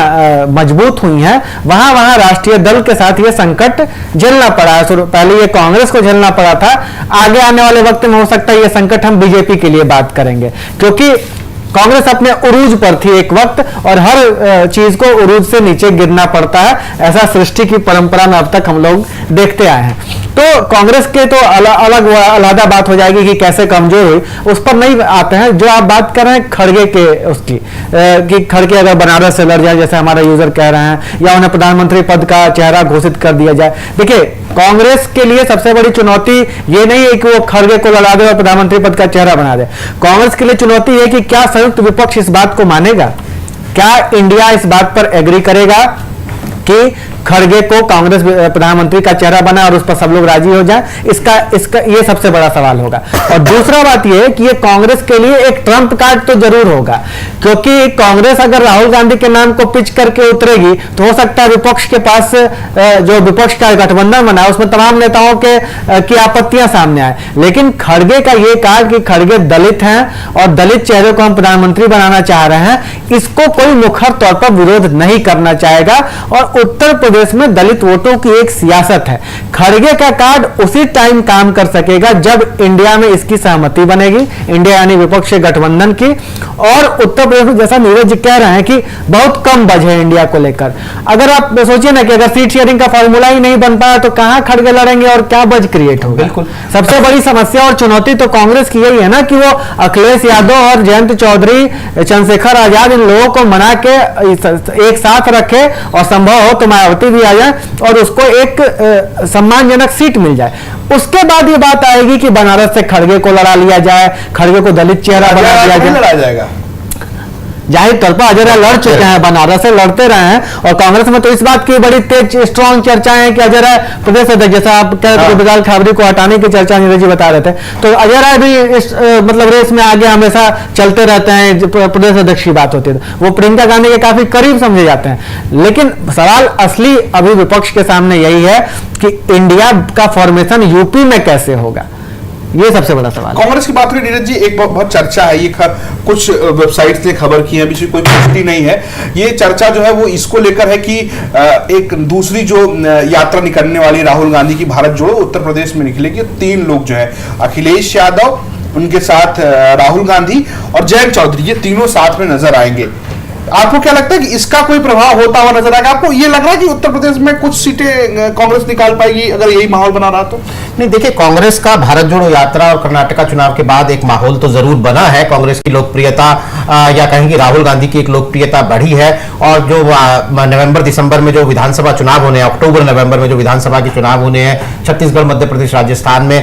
मजबूत हुई हैं, वहां वहां राष्ट्रीय दल के साथ ये संकट झेलना पड़ा है। पहले ये कांग्रेस को झेलना पड़ा था, आगे आने वाले वक्त में हो सकता है ये संकट हम बीजेपी के लिए बात करेंगे, क्योंकि कांग्रेस अपने उरूज पर थी एक वक्त, और हर चीज को उरूज से नीचे गिरना पड़ता है, ऐसा सृष्टि की परंपरा में अब तक हम लोग देखते आए हैं। तो कांग्रेस के तो अलग अलग बात हो जाएगी कि कैसे कमजोर हुई, उस पर नहीं आते हैं। जो आप बात कर रहे हैं खड़गे के उसकी कि खड़गे अगर बनारस से लड़ जाए जैसे हमारा यूजर कह रहे हैं, या उन्हें प्रधानमंत्री पद का चेहरा घोषित कर दिया जाए। देखिए, कांग्रेस के लिए सबसे बड़ी चुनौती ये नहीं है कि वो खड़गे को लड़ा दे और प्रधानमंत्री पद का चेहरा बना दे। कांग्रेस के लिए चुनौती है कि क्या संयुक्त विपक्ष इस बात को मानेगा, क्या इंडिया इस बात पर एग्री करेगा कि खड़गे को कांग्रेस प्रधानमंत्री का चेहरा बना और उस पर सब लोग राजी हो जाए। इसका ये सबसे बड़ा सवाल होगा। और दूसरा बात ये है कि ये कांग्रेस के लिए एक ट्रम्प कार्ड तो जरूर होगा, क्योंकि कांग्रेस अगर राहुल गांधी के नाम को पिच करके उतरेगी तो हो सकता है विपक्ष के पास जो विपक्ष का गठबंधन बना है उसमें तमाम नेताओं की आपत्तियां सामने आए। लेकिन खड़गे का ये कार्ड कि खड़गे दलित हैं और दलित चेहरे को हम प्रधानमंत्री बनाना चाह रहे हैं, इसको कोई मुखर तौर पर विरोध नहीं करना चाहेगा। और उत्तर प्रदेश में दलित वोटों की एक सियासत है। खड़गे का कार्ड उसी टाइम काम कर सकेगा जब इंडिया में इसकी सहमति बनेगी, इंडिया यानी विपक्ष गठबंधन की। और उत्तर प्रदेश में जैसा नीरज जी कह रहे हैं कि बहुत कम बज है इंडिया को लेकर। अगर आप सोचिए ना कि अगर सीट शेयरिंग का फॉर्मूला ही नहीं बन पाया तो कहां खड़गे लड़ेंगे और क्या बज क्रिएट होगा। बिल्कुल। सबसे बड़ी समस्या और चुनौती तो कांग्रेस की यही है ना कि वो अखिलेश यादव और जयंत चौधरी, चंद्रशेखर आजाद, इन लोगों को मना के एक साथ रखे और संभव हो तो मायावती भी आ जाए और उसको एक सम्मानजनक सीट मिल जाए। उसके बाद ये बात आएगी कि बनारस से खड़गे को लड़ा लिया जाए, खड़गे को दलित चेहरा बना दिया जाए। लड़ा जाएगा जाहिर तौर पर अजय राय लड़ चुके हैं, बनारस से लड़ते रहे हैं। और कांग्रेस में तो इस बात की बड़ी तेज स्ट्रॉन्ग चर्चाएं हैं कि अजय राय प्रदेश अध्यक्ष, जैसा आप कह रहे थे बिलाल खाबरी को हटाने की चर्चा नीरज जी बता रहे थे, तो अजय राय भी इस मतलब रेस में आगे हमेशा चलते रहते हैं। प्रदेश अध्यक्ष की बात होती है वो प्रियंका गांधी के काफी करीब समझे जाते हैं। लेकिन सवाल असली अभी विपक्ष के सामने यही है कि इंडिया का फॉर्मेशन यूपी में कैसे होगा, ये सबसे बड़ा सवाल है। कांग्रेस की बात हुई नीरज जी, एक बहुत चर्चा है, ये कुछ वेबसाइट्स ने खबर की है, अभी कोई पुष्टि नहीं है। ये चर्चा जो है वो इसको लेकर है कि एक दूसरी जो यात्रा निकलने वाली राहुल गांधी की भारत जोड़ो उत्तर प्रदेश में निकलेगी। 3 लोग जो है, अखिलेश यादव, उनके साथ राहुल गांधी और जयंत चौधरी, ये तीनों साथ में नजर आएंगे। आपको क्या लगता है कि इसका कोई प्रभाव होता हुआ नजर आएगा? आपको ये लग रहा है कि उत्तर प्रदेश में कुछ सीटें कांग्रेस निकाल पाएगी अगर यही माहौल बना रहा तो? नहीं, देखिए, कांग्रेस का भारत जोड़ो यात्रा और कर्नाटका चुनाव के बाद एक माहौल तो जरूर बना है। कांग्रेस की लोकप्रियता या कहेंगे राहुल गांधी की एक लोकप्रियता बढ़ी है। और जो नवंबर दिसंबर में जो विधानसभा चुनाव होने हैं, अक्टूबर नवंबर में जो विधानसभा के चुनाव होने हैं, छत्तीसगढ़, मध्य प्रदेश, राजस्थान में,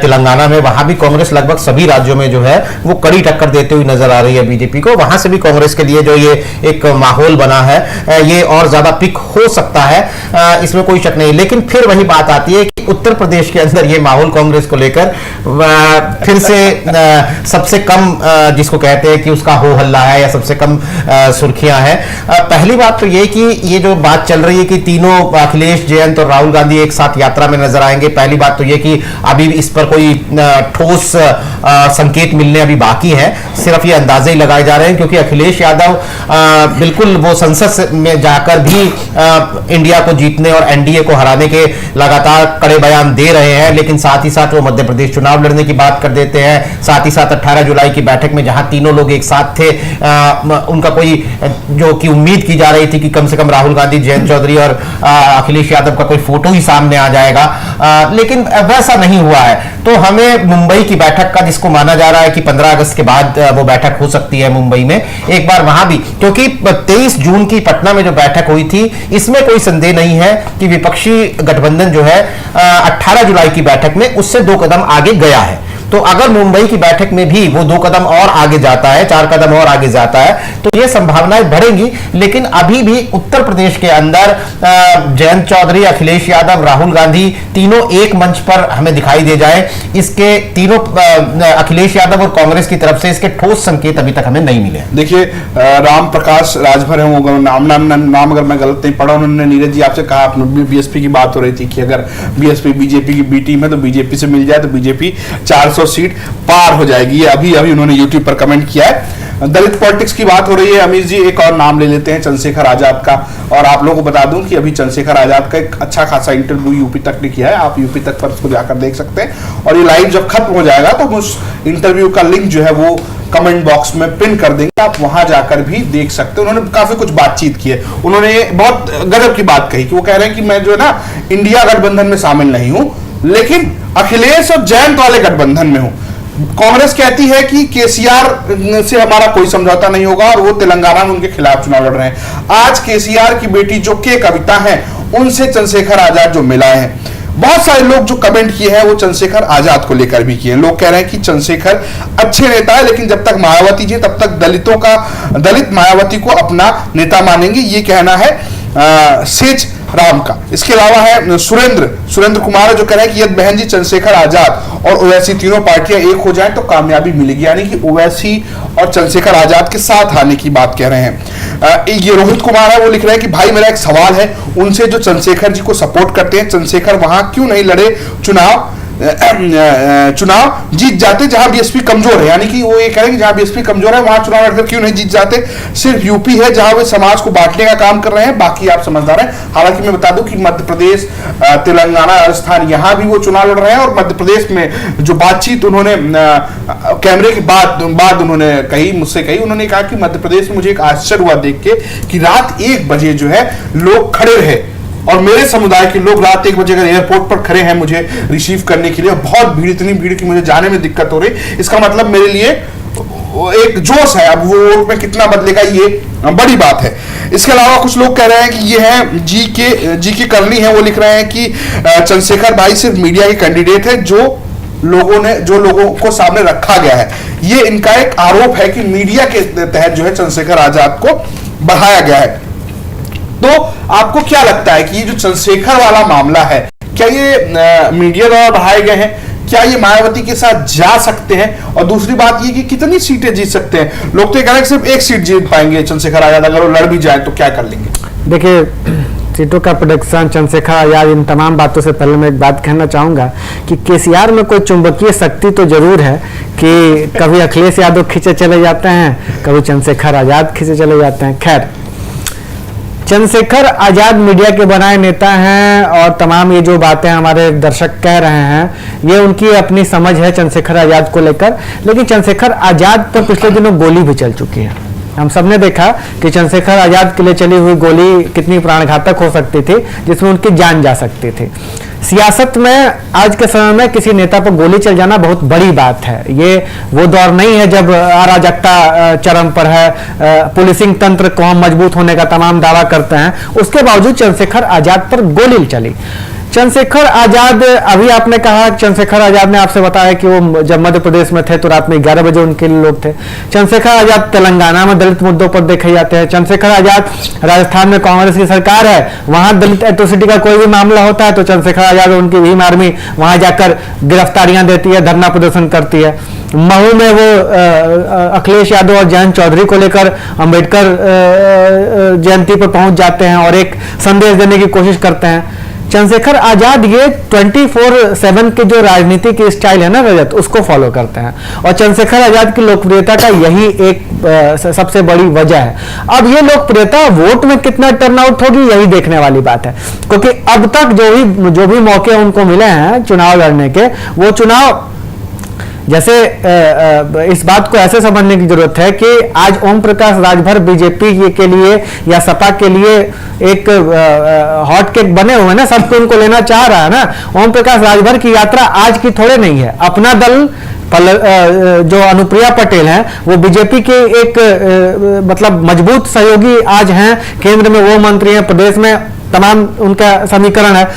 तेलंगाना में, वहां भी कांग्रेस लगभग सभी राज्यों में जो है वो कड़ी टक्कर देते हुए नजर आ रही है बीजेपी को। वहां से भी कांग्रेस के लिए जो ये एक माहौल बना है, ये और ज्यादा पिक हो सकता है, इसमें कोई शक नहीं। लेकिन फिर वही बात आती है कि उत्तर प्रदेश के अंदर ये माहौल कांग्रेस को लेकर फिर से सबसे कम जिसको कहते हैं कि उसका हो हल्ला है या सबसे कम सुर्खियां हैं। पहली बात तो ये कि ये जो बात चल रही है कि तीनों अखिलेश, जयंत और राहुल गांधी एक साथ यात्रा में नजर आएंगे, पहली बात तो ये कि अभी इस पर कोई ठोस संकेत मिलने अभी बाकी है, सिर्फ ये अंदाजे ही लगाए जा रहे हैं। क्योंकि अखिलेश यादव बिल्कुल वो संसद में जाकर भी इंडिया को जीतने और एनडीए को हराने के लगातार कड़े बयान दे रहे हैं, लेकिन साथ ही साथ वो मध्य प्रदेश चुनाव लड़ने की बात कर देते हैं। साथ ही साथ 18 जुलाई की बैठक में जहां तीनों लोग एक साथ थे, उनका कोई जो कि उम्मीद की जा रही थी कि कम से कम राहुल गांधी, जयंत चौधरी और अखिलेश यादव का कोई फोटो ही सामने आ जाएगा, लेकिन वैसा नहीं हुआ है। तो हमें मुंबई की बैठक का, जिसको माना जा रहा है कि 15 अगस्त के बाद वो बैठक हो सकती है मुंबई में, एक बार वहां भी, क्योंकि 23 जून की पटना में जो बैठक हुई थी, इसमें कोई संदेह नहीं है कि विपक्षी गठबंधन जो है 18 जुलाई की बैठक में उससे 2 कदम आगे गया है। तो अगर मुंबई की बैठक में भी वो 2 कदम और आगे जाता है, 4 कदम और आगे जाता है, तो ये संभावनाएं बढ़ेंगी। लेकिन अभी भी उत्तर प्रदेश के अंदर जयंत चौधरी, अखिलेश यादव, राहुल गांधी तीनों एक मंच पर हमें दिखाई दे जाए, इसके तीनों अखिलेश यादव और कांग्रेस की तरफ से इसके ठोस संकेत अभी तक हमें नहीं मिले। देखिए, राम प्रकाश राजभर है, वो नाम अगर मैं गलत नहीं पढ़ा, उन्होंने नीरज जी आपसे कहा, बीएसपी की बात हो रही थी कि अगर बीएसपी बीजेपी की बी टीम है तो बीजेपी से मिल जाए तो बीजेपी 400 वो सीट पार हो जाएगी। ये अभी अभी उन्होंने यूट्यूब पर कमेंट किया है। दलित पॉलिटिक्स की बात हो रही है, अमीर जी एक और नाम ले लेते हैं, चंद्रशेखर आजाद का। और आप लोगों को बता दूं कि अभी चंद्रशेखर आजाद का एक अच्छा खासा इंटरव्यू यूपी तक ने किया है, आप यूपी तक पर उसको जाकर देख सकते हैं। और ये लाइव जब खत्म हो जाएगा तो हम उस इंटरव्यू का लिंक जो है वो कमेंट बॉक्स में पिन कर देंगे, आप वहां जाकर भी देख सकते हैं। उन्होंने काफी कुछ बातचीत की है, उन्होंने बहुत गजब की बात कही कि वो कह रहे हैं कि मैं जो है ना इंडिया गठबंधन में शामिल नहीं हूं, लेकिन अखिलेश और जयंत वाले गठबंधन में हूं। कांग्रेस कहती है कि केसीआर से हमारा कोई समझौता नहीं होगा और वो तेलंगाना में उनके खिलाफ चुनाव लड़ रहे हैं। आज केसीआर की बेटी जो के कविता है उनसे चंद्रशेखर आजाद जो मिलाए हैं। बहुत सारे लोग जो कमेंट किए हैं वो चंद्रशेखर आजाद को लेकर भी किए हैं। लोग कह रहे हैं कि चंद्रशेखर अच्छे नेता है, लेकिन जब तक मायावती जी तब तक दलित मायावती को अपना नेता मानेंगे, ये कहना है सेज राम का। इसके अलावा है सुरेंद्र कुमार जो कह रहे हैं कि यदि बहन जी चंद्रशेखर आजाद और ओवैसी तीनों पार्टियां एक हो जाएं तो कामयाबी मिलेगी, यानी कि ओवैसी और चंद्रशेखर आजाद के साथ आने की बात कह रहे हैं। ये रोहित कुमार है, वो लिख रहे हैं कि भाई मेरा एक सवाल है उनसे जो चंद्रशेखर जी को सपोर्ट करते हैं, चंद्रशेखर वहां क्यों नहीं लड़े चुनाव जीत जाते जहां बीएसपी कमजोर है, यानी कि वो ये कह रहे हैं कि जहां बीएसपी कमजोर है वहां चुनाव लड़कर क्यों नहीं जीत जाते। सिर्फ यूपी है जहां वे समाज को बांटने का काम कर रहे हैं, बाकी आप समझदार हैं। हालांकि मैं बता दूं कि मध्य प्रदेश, तेलंगाना, राजस्थान यहां भी वो चुनाव लड़ रहे हैं। और मध्य प्रदेश में जो बातचीत उन्होंने कैमरे के बाद उन्होंने कही, मुझसे कही, उन्होंने कहा कि मध्य प्रदेश में मुझे एक आश्चर्य हुआ देख के कि रात 1 बजे जो है लोग खड़े रहे और मेरे समुदाय के लोग रात 1 बजे अगर एयरपोर्ट पर खड़े हैं मुझे रिसीव करने के लिए, बहुत भीड़, इतनी भीड़ की मुझे जाने में दिक्कत हो रही। इसका मतलब मेरे लिए एक जोश है। अब वो वोट में कितना बदलेगा ये बड़ी बात है। इसके अलावा कुछ लोग कह रहे हैं कि ये है जी के करनी है, वो लिख रहे हैं कि चंद्रशेखर भाई सिर्फ मीडिया के कैंडिडेट है जो लोगों को सामने रखा गया है। ये इनका एक आरोप है कि मीडिया के तहत जो है चंद्रशेखर आजाद को बढ़ाया गया है। तो आपको क्या लगता है कि ये जो चंद्रशेखर वाला मामला है, क्या ये मीडिया द्वारा बढ़ाए गए हैं? क्या ये मायावती के साथ जा सकते हैं? और दूसरी बात ये कि कितनी सीटें जीत सकते हैं? लोग तो कह रहे हैं सिर्फ 1 सीट जीत पाएंगे चंद्रशेखर आजाद, अगर वो लड़ भी जाए तो क्या कर लेंगे? देखिए, सीटों का प्रोडक्शन, चंद्रशेखर आजाद, इन तमाम बातों से पहले मैं एक बात कहना चाहूंगा कि केसीआर में कोई चुंबकीय शक्ति तो जरूर है कि कभी अखिलेश यादव खींचे चले जाते हैं, कभी चंद्रशेखर आजाद खींचे चले जाते हैं। खैर, चंद्रशेखर आजाद मीडिया के बनाए नेता हैं और तमाम ये जो बातें हमारे दर्शक कह रहे हैं ये उनकी अपनी समझ है चंद्रशेखर आजाद को लेकर। लेकिन चंद्रशेखर आजाद पर पिछले दिनों गोली भी चल चुकी है। हम सबने देखा कि चंद्रशेखर आजाद के लिए चली हुई गोली कितनी प्राणघातक हो सकती थी, जिसमें उनकी जान जा सकती थी। सियासत में आज के समय में किसी नेता पर गोली चल जाना बहुत बड़ी बात है। ये वो दौर नहीं है जब अराजकता चरम पर है, पुलिसिंग तंत्र को हम मजबूत होने का तमाम दावा करते हैं, उसके बावजूद चंद्रशेखर आजाद पर गोली चली। चंद्रशेखर आजाद, अभी आपने कहा चंद्रशेखर आजाद ने आपसे बताया कि वो जब मध्य प्रदेश में थे तो रात में 11 बजे उनके लोग थे। चंद्रशेखर आजाद तेलंगाना में दलित मुद्दों पर देखे जाते हैं। चंद्रशेखर आजाद राजस्थान में कांग्रेस की सरकार है, वहां दलित एट्रोसिटी का कोई भी मामला होता है तो चंद्रशेखर आजाद और उनकी भीम आर्मी वहां जाकर गिरफ्तारियां देती है, धरना प्रदर्शन करती है। महू में वो अखिलेश यादव और जयंत चौधरी को लेकर अंबेडकर जयंती पर पहुंच जाते हैं और एक संदेश देने की कोशिश करते हैं। चंद्रशेखर आजाद ये 24/7 के जो राजनीति की स्टाइल है ना रजत, उसको फॉलो करते हैं और चंद्रशेखर आजाद की लोकप्रियता का यही एक सबसे बड़ी वजह है। अब ये लोकप्रियता वोट में कितना टर्नआउट होगी यही देखने वाली बात है, क्योंकि अब तक जो भी मौके उनको मिले हैं चुनाव लड़ने के, वो चुनाव जैसे इस बात को ऐसे समझने की जरूरत है कि आज ओम प्रकाश राजभर बीजेपी के लिए या सपा के लिए एक हॉट केक बने हुए हैं ना, सबको उनको लेना चाह रहा है ना। ओम प्रकाश राजभर की यात्रा आज की थोड़े नहीं है। अपना दल जो अनुप्रिया पटेल हैं वो बीजेपी के एक मतलब मजबूत सहयोगी आज हैं, केंद्र में वो मंत्री हैं, प्रदेश में तमाम उनका समीकरण है।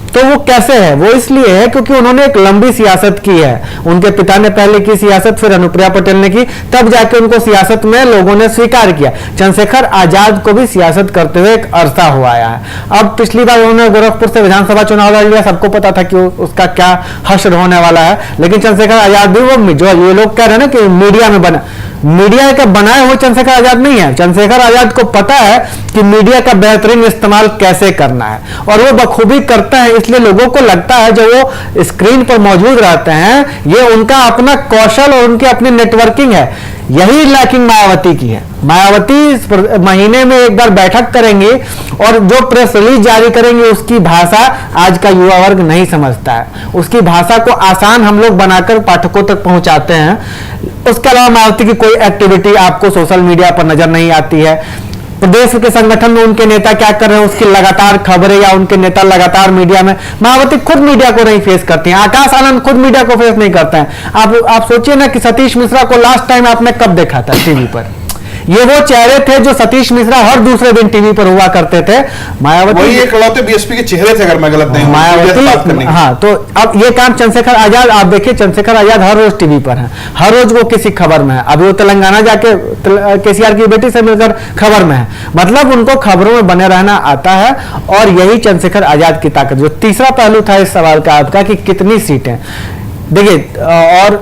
तो वो कैसे है? वो इसलिए है क्योंकि उन्होंने एक लंबी सियासत की है। उनके पिता ने पहले की सियासत, फिर अनुप्रिया पटेल ने की, तब जाके उनको सियासत में लोगों ने स्वीकार किया। चंद्रशेखर आजाद को भी सियासत करते हुए एक अरसा हुआ आया है। अब पिछली बार उन्होंने गोरखपुर से विधानसभा चुनाव लड़ लिया, सबको पता था कि उसका क्या हश्र होने वाला है। लेकिन चंद्रशेखर आजाद भी वो जो ये लोग कह रहे हैं ना कि मीडिया में बना, मीडिया का बनाए हुए चंद्रशेखर आजाद नहीं है। चंद्रशेखर आजाद को पता है कि मीडिया का बेहतरीन इस्तेमाल कैसे करना है और वो बखूबी करता है, इसलिए लोगों को लगता है जो वो स्क्रीन पर मौजूद रहते हैं ये उनका अपना कौशल और उनकी अपनी नेटवर्किंग है। यही लैकिंग मायावती की है। मायावती इस महीने में एक बार बैठक करेंगी और जो प्रेस रिलीज जारी करेंगे उसकी भाषा आज का युवा वर्ग नहीं समझता है। उसकी भाषा को आसान हम लोग बनाकर पाठकों तक पहुंचाते हैं। उसके अलावा मायावती की कोई एक्टिविटी आपको सोशल मीडिया पर नजर नहीं आती है। प्रदेश के संगठन में उनके नेता क्या कर रहे हैं उसकी लगातार खबरें या उनके नेता लगातार मीडिया में, मायावती खुद मीडिया को नहीं फेस करती हैं। आकाश आनंद खुद मीडिया को फेस नहीं करते हैं। आप सोचिए ना कि सतीश मिश्रा को लास्ट टाइम आपने कब देखा था टीवी पर? ये वो चेहरे थे जो सतीश मिश्रा हर दूसरे दिन टीवी पर हुआ करते थे। मायावती वही एक लौते बीएसपी के चेहरे थे अगर मैं गलत नहीं हूं, मायावती, हाँ, तो अब ये काम चंद्रशेखर आजाद, आप देखिए चंद्रशेखर आजाद हर रोज टीवी पर है, हर रोज वो किसी खबर में है। अभी वो तेलंगाना जाके केसीआर की बेटी से मिलकर खबर में है। मतलब उनको खबरों में बने रहना आता है और यही चंद्रशेखर आजाद की ताकत। जो तीसरा पहलू था इस सवाल का आपका कि कितनी सीटें, देखिए, और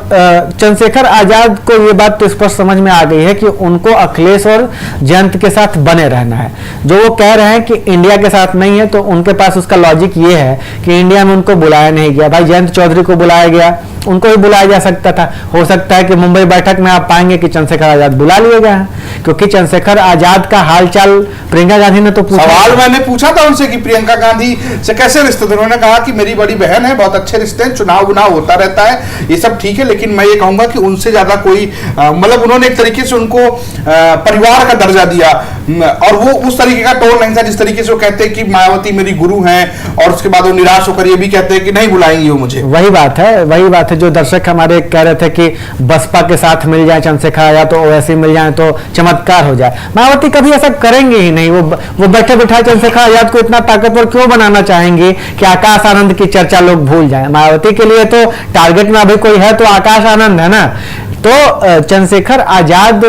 चंद्रशेखर आजाद को ये बात तो स्पष्ट समझ में आ गई है कि उनको अखिलेश और जयंत के साथ बने रहना है। जो वो कह रहे हैं कि इंडिया के साथ नहीं है, तो उनके पास उसका लॉजिक ये है कि इंडिया में उनको बुलाया नहीं गया। भाई जयंत चौधरी को बुलाया गया, उनको भी बुलाया जा सकता था। हो सकता है कि मुंबई बैठक में आप पाएंगे कि चंद्रशेखर आजाद बुला लिए गए हैं, क्योंकि चंद्रशेखर आजाद का हालचाल प्रियंका गांधी ने तो पूछा। सवाल मैंने पूछा था उनसे कि प्रियंका गांधी से कैसे रिश्ते थे। उन्होंने कहा कि मेरी बड़ी बहन है, बहुत अच्छे रिश्ते हैं, चुनाव उनाव होता रहता है, ये सब ठीक है, लेकिन मैं ये कहूंगा कि उनसे ज्यादा कोई मतलब उन्होंने एक तरीके से उनको परिवार का दर्जा दिया और वो उस तरीके का टोन नहीं था जिस तरीके से वो कहते हैं कि मायावती मेरी गुरु हैं और उसके बाद वो निराश होकर ये भी कहते हैं कि नहीं बुलाएंगे वो मुझे। वही बात है जो दर्शक हमारे कह रहे थे कि बसपा के साथ मिल जाए चंद्रशेखर आजाद तो ओवैसी मिल जाए तो चमत्कार हो जाए। मायावती कभी ऐसा करेंगे ही नहीं। वो बैठे बैठा चंद्रशेखर आजाद को इतना ताकतवर क्यों बनाना चाहेंगे कि आकाश आनंद की चर्चा लोग भूल जाएं। मायावती के लिए तो टारगेट में अभी कोई है तो आकाश आनंद है ना। तो चंद्रशेखर आजाद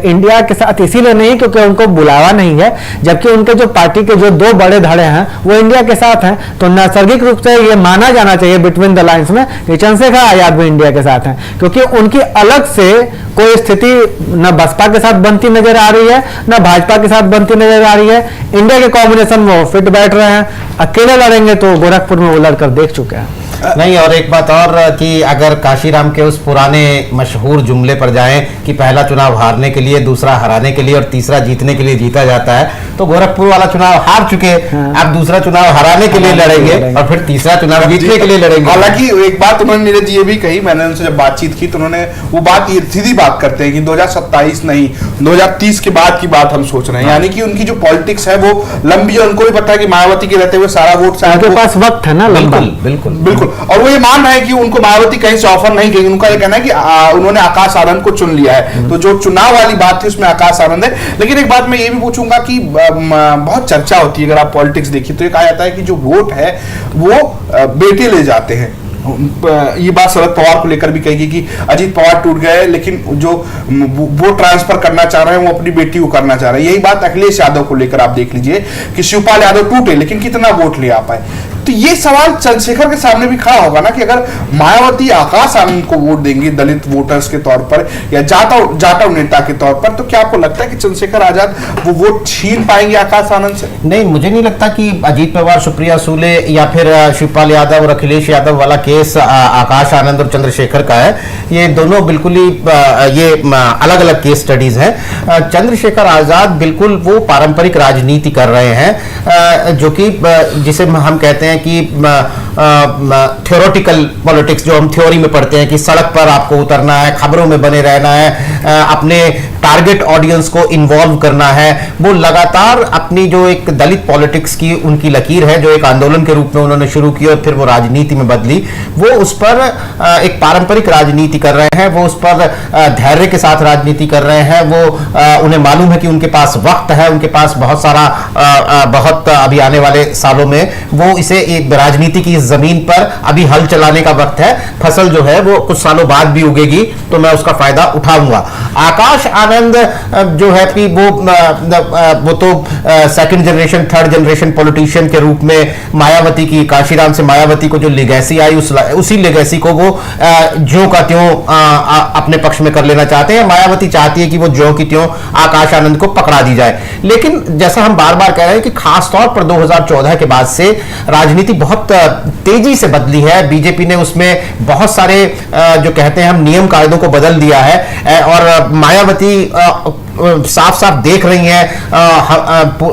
इंडिया के साथ इसीलिए नहीं क्योंकि उनको बुलावा नहीं है, जबकि उनके जो पार्टी के जो दो बड़े धड़े हैं वो इंडिया के साथ हैं। तो नैसर्गिक रूप से ये माना जाना चाहिए बिटवीन द लाइंस में कि चंद्रशेखर आजाद भी इंडिया के साथ हैं, क्योंकि उनकी अलग से कोई स्थिति न बसपा के साथ बनती नजर आ रही है न भाजपा के साथ बनती नजर आ रही है। इंडिया के कॉम्बिनेशन में वो फिट बैठ रहे हैं। अकेले लड़ेंगे तो गोरखपुर में वो लड़कर देख चुके हैं। नहीं, और एक बात और कि अगर काशीराम के उस पुराने मशहूर जुमले पर जाएं कि पहला चुनाव हारने के लिए, दूसरा हराने के लिए और तीसरा जीतने के लिए जीता जाता है, तो गोरखपुर वाला चुनाव हार चुके, अब दूसरा चुनाव हराने के लिए लड़ेंगे और फिर तीसरा चुनाव जीतने के लिए लड़ेंगे। हालांकि एक बात उन्होंने नीरज ये भी कही, मैंने उनसे जब बातचीत की तो उन्होंने वो बात सीधी बात करते हैं कि 2027 नहीं 2030 के बाद की बात हम सोच रहे हैं। यानी कि उनकी जो पॉलिटिक्स है वो लंबी है। उनको भी पता है कि मायावती के रहते हुए सारा वोट उनके पास वक्त है ना। बिल्कुल और वो ये मान रहे हैं कि उनको मायावती कहीं से ऑफर नहीं गई। उनका ये कहना है कि उन्होंने आकाश आनंद को चुन लिया है। तो जो चुनाव वाली बात थी उसमें आकाश आनंद है। लेकिन एक बात मैं ये भी पूछूंगा कि बहुत चर्चा होती है, अगर आप पॉलिटिक्स देखिए तो ये कहा जाता है कि जो वोट है वो बेटे ले जाते हैं। ये बात शरद पवार को लेकर भी कहेगी कि अजीत पवार टूट गए लेकिन जो वो ट्रांसफर करना चाह रहे हैं वो अपनी बेटी को करना चाह रहे हैं। यही बात अखिलेश यादव को लेकर आप देख लीजिए कि शिवपाल यादव टूटे लेकिन कितना वोट ले आ पाए। तो ये सवाल चंद्रशेखर के सामने भी खड़ा होगा ना कि अगर मायावती आकाश आनंद को वोट देंगी दलित वोटर्स के तौर पर या जाटव नेता के तौर पर, तो क्या आपको लगता है कि चंद्रशेखर आजाद वो वोट छीन पाएंगे आकाश आनंद से? नहीं, मुझे नहीं लगता कि अजीत पवार, सुप्रिया सूले या फिर शिवपाल यादव और अखिलेश यादव वाला केस आकाश आनंद और चंद्रशेखर का है। ये दोनों बिल्कुल ही ये अलग अलग केस स्टडीज हैं। चंद्रशेखर आजाद बिल्कुल वो पारंपरिक राजनीति कर रहे हैं जो कि जिसे हम कहते हैं कि थ्योरेटिकल पॉलिटिक्स, जो हम थ्योरी में पढ़ते हैं कि सड़क पर आपको उतरना है, खबरों में बने रहना है, अपने टारगेट ऑडियंस को इन्वॉल्व करना है। वो लगातार अपनी जो एक दलित पॉलिटिक्स की उनकी लकीर है जो एक आंदोलन के रूप में उन्होंने शुरू की और फिर वो राजनीति में बदली, वो उस पर एक पारंपरिक राजनीति कर रहे हैं। वो उस पर धैर्य के साथ राजनीति कर रहे हैं। वो उन्हें मालूम है कि उनके पास वक्त है, उनके पास बहुत सारा बहुत अभी आने वाले सालों में वो इसे राजनीति की इस जमीन पर अभी हल चलाने का वक्त है। फसल जो है वो कुछ सालों बाद भी उगेगी तो मैं उसका फायदा उठाऊंगा। आकाश आनंद आनंद जो है कि वो तो second generation third generation politician के रूप में मायावती की, काशीराम से मायावती को जो लेगेसी आई उसी लेगेसी को वो ज्यों का त्यों अपने पक्ष में कर लेना चाहते हैं। मायावती चाहती है कि वो ज्यों की त्यों आकाश आनंद को पकड़ा दी जाए। लेकिन जैसा हम बार बार कह रहे हैं कि खासतौर पर 2014 के बाद से राजनीति बहुत तेजी से बदली है। बीजेपी ने उसमें बहुत सारे जो कहते हैं हम नियम कायदों को बदल दिया है और मायावती साफ साफ देख रही हैं,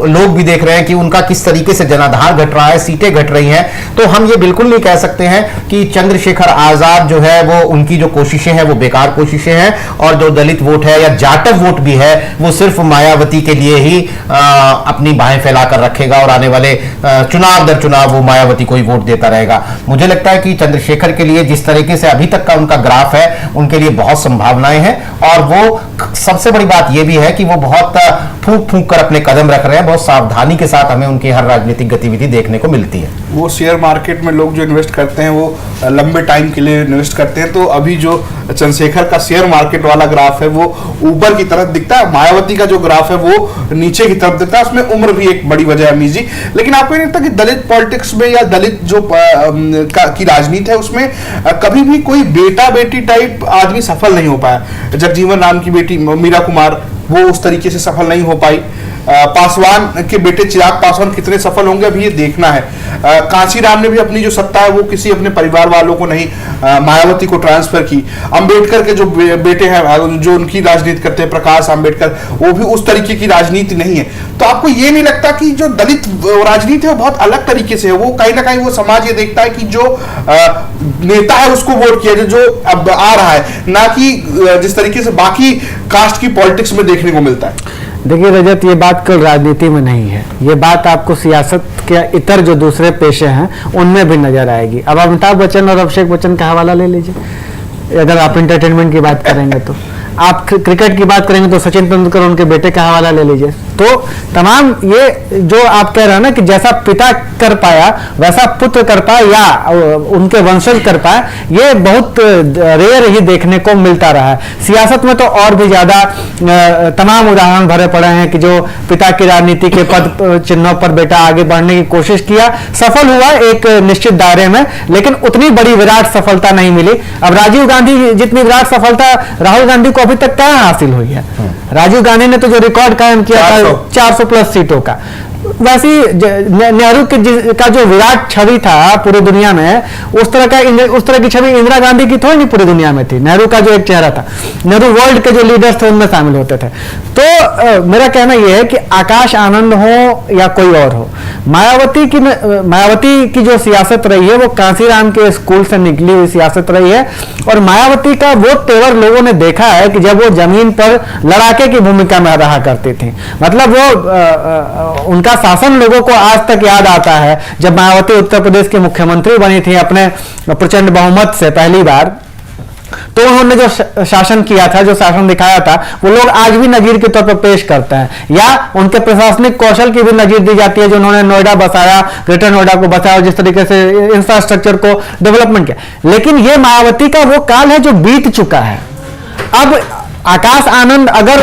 लोग भी देख रहे हैं कि उनका किस तरीके से जनाधार घट रहा है, सीटें घट रही हैं। तो हम ये बिल्कुल नहीं कह सकते हैं कि चंद्रशेखर आजाद जो है वो उनकी जो कोशिशें हैं वो बेकार कोशिशें हैं, और जो दलित वोट है या जाटव वोट भी है वो सिर्फ मायावती के लिए ही अपनी बाहें फैलाकर रखेगा और आने वाले चुनाव दर चुनाव वो मायावती को ही वोट देता रहेगा। मुझे लगता है कि चंद्रशेखर के लिए जिस तरीके से अभी तक का उनका ग्राफ है, उनके लिए बहुत संभावनाएं हैं। और वो सबसे बड़ी बात यह भी है कि वो बहुत फूंक फूंक कर अपने कदम रख रहे हैं, बहुत सावधानी के साथ हमें उनकी हर राजनीतिक गतिविधि देखने को मिलती है। वो शेयर मार्केट में लोग जो इन्वेस्ट करते हैं वो लंबे टाइम के लिए इन्वेस्ट करते हैं। तो अभी जो चंद्रशेखर का शेयर मार्केट वाला ग्राफ है वो ऊपर की तरफ दिखता है, मायावती का जो ग्राफ है वो नीचे की तरफ दिखता है। उसमें उम्र भी एक बड़ी वजह है अमीर जी। लेकिन आपको नहीं लगता कि दलित पॉलिटिक्स में या दलित जो की राजनीति है उसमें कभी भी कोई बेटा बेटी टाइप आदमी सफल नहीं हो पाया? जगजीवन राम की बेटी मीरा कुमार वो उस तरीके से सफल नहीं हो पाई। पासवान के बेटे चिराग पासवान कितने सफल होंगे अभी ये देखना है। कांशीराम ने भी अपनी जो सत्ता है वो किसी अपने परिवार वालों को नहीं, मायावती को ट्रांसफर की। अंबेडकर के जो बेटे हैं जो उनकी राजनीति करते हैं, प्रकाश अंबेडकर, वो भी उस तरीके की राजनीति नहीं है। तो आपको ये नहीं लगता कि जो दलित राजनीति है वो बहुत अलग तरीके से है? वो कहीं ना कहीं वो समाज ये देखता है कि जो नेता है उसको वोट किया जो अब आ रहा है, ना कि जिस तरीके से बाकी कास्ट की पॉलिटिक्स में देखने को मिलता है। देखिए रजत, ये बात कल राजनीति में नहीं है, ये बात आपको सियासत के इतर जो दूसरे पेशे हैं उनमें भी नजर आएगी। अब अमिताभ बच्चन और अभिषेक बच्चन का हवाला ले लीजिए। अगर आप इंटरटेनमेंट की बात करेंगे तो आप क्रिकेट की बात करेंगे तो सचिन तेंदुलकर उनके बेटे का हवाला ले लीजिए। तो तमाम ये जो आप कह रहे हैं ना कि जैसा पिता कर पाया वैसा पुत्र कर पाए या उनके वंशज कर पाए, ये बहुत रेयर ही देखने को मिलता रहा है। सियासत में तो और भी ज्यादा तमाम उदाहरण भरे पड़े हैं कि जो पिता की राजनीति के पद चिन्हों पर बेटा आगे बढ़ने की कोशिश किया, सफल हुआ एक निश्चित दायरे में, लेकिन उतनी बड़ी विराट सफलता नहीं मिली। अब राजीव गांधी जितनी विराट सफलता राहुल गांधी को अभी तक कहां हासिल हुई है? राजीव गांधी ने तो जो रिकॉर्ड कायम किया था 400 प्लस सीटों का, वैसी नेहरू का जो विराट छवि था पूरी दुनिया में, उस तरह की छवि इंदिरा गांधी की थोड़ी नहीं पूरी दुनिया में थी। नेहरू का जो एक चेहरा था, नेहरू वर्ल्ड के जो लीडर्स थे उनमें शामिल होते थे। तो मेरा कहना यह है कि आकाश आनंद हो या कोई और हो, मायावती की जो सियासत रही है वो कांशीराम के स्कूल से निकली हुई सियासत रही है। और मायावती का वो तेवर लोगों ने देखा है कि जब वो जमीन पर लड़ाके की भूमिका में रहा करती थी, मतलब वो उनका शासन लोगों को आज तक याद आता है। जब मायावती उत्तर प्रदेश के मुख्यमंत्री बनी थी अपने प्रचंड बहुमत से पहली बार, तो उन्होंने जो शासन किया था, जो शासन दिखाया था, वो लोग आज भी नजीर के तौर पर पेश करते हैं। या उनके प्रशासनिक कौशल की भी नजीर दी जाती है जो उन्होंने नोएडा बसाया, ग्रेटर नोएडा को बसाया, जिस तरीके से इंफ्रास्ट्रक्चर को डेवलपमेंट किया। लेकिन ये मायावती का वो काल है जो बीत चुका है। अब आकाश आनंद अगर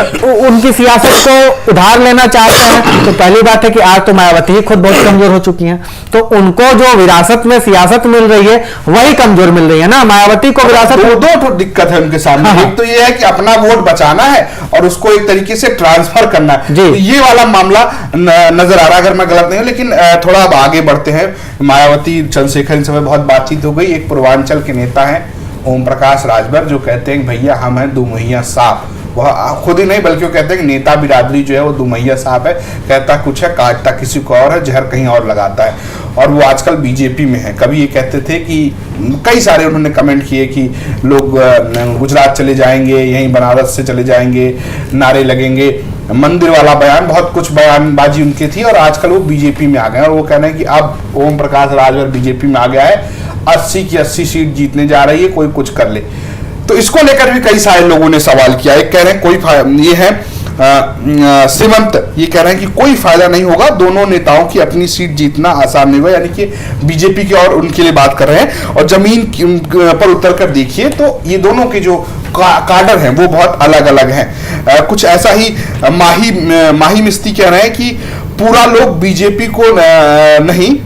उनकी सियासत को उधार लेना चाहते हैं तो पहली बात है कि आज तो मायावती ही खुद बहुत कमजोर हो चुकी हैं, तो उनको जो विरासत में सियासत मिल रही है वही कमजोर मिल रही है ना। मायावती को विरासत दो दिक्कत है उनके सामने। एक तो ये है कि अपना वोट बचाना है और उसको एक तरीके से ट्रांसफर करना है, तो ये वाला मामला नजर आ रहा है, अगर मैं गलत नहीं हूं। लेकिन थोड़ा अब आगे बढ़ते हैं। मायावती चंद्रशेखर इन समय बहुत बातचीत हो गई। एक पूर्वांचल के नेता है ओम प्रकाश राजभर जो कहते हैं कि भैया हम हैं दुमहिया सांप। वह खुद ही नहीं बल्कि वो कहते हैं कि नेता बिरादरी जो है वो दुमहिया सांप है, कहता कुछ है काटता किसी को और है, जहर कहीं और लगाता है। और वो आजकल बीजेपी में है। कभी ये कहते थे कि कई सारे उन्होंने कमेंट किए कि लोग गुजरात चले जाएंगे, यहीं बनारस से चले जाएंगे, नारे लगेंगे, मंदिर वाला बयान, बहुत कुछ बयानबाजी उनकी थी। और आजकल वो बीजेपी में आ गए और वो कह रहे हैं कि अब ओम प्रकाश राजभर बीजेपी में आ गया है, 80 की 80 सीट जीतने जा रही है, कोई कुछ कर ले। तो इसको लेकर भी कई सारे लोगों ने सवाल किया। एक कह रहे हैं कोई ये है श्रीमंत, ये कह रहे हैं कि कोई फायदा नहीं होगा, दोनों नेताओं की अपनी सीट जीतना आसान नहीं होगा, यानी कि बीजेपी की और उनके लिए बात कर रहे हैं। और जमीन पर उतर कर देखिए तो ये दोनों के जो काडर हैं वो बहुत अलग अलग हैं। कुछ ऐसा ही माही मिस्ती कह रहे हैं कि पूरा लोग बीजेपी को नहीं,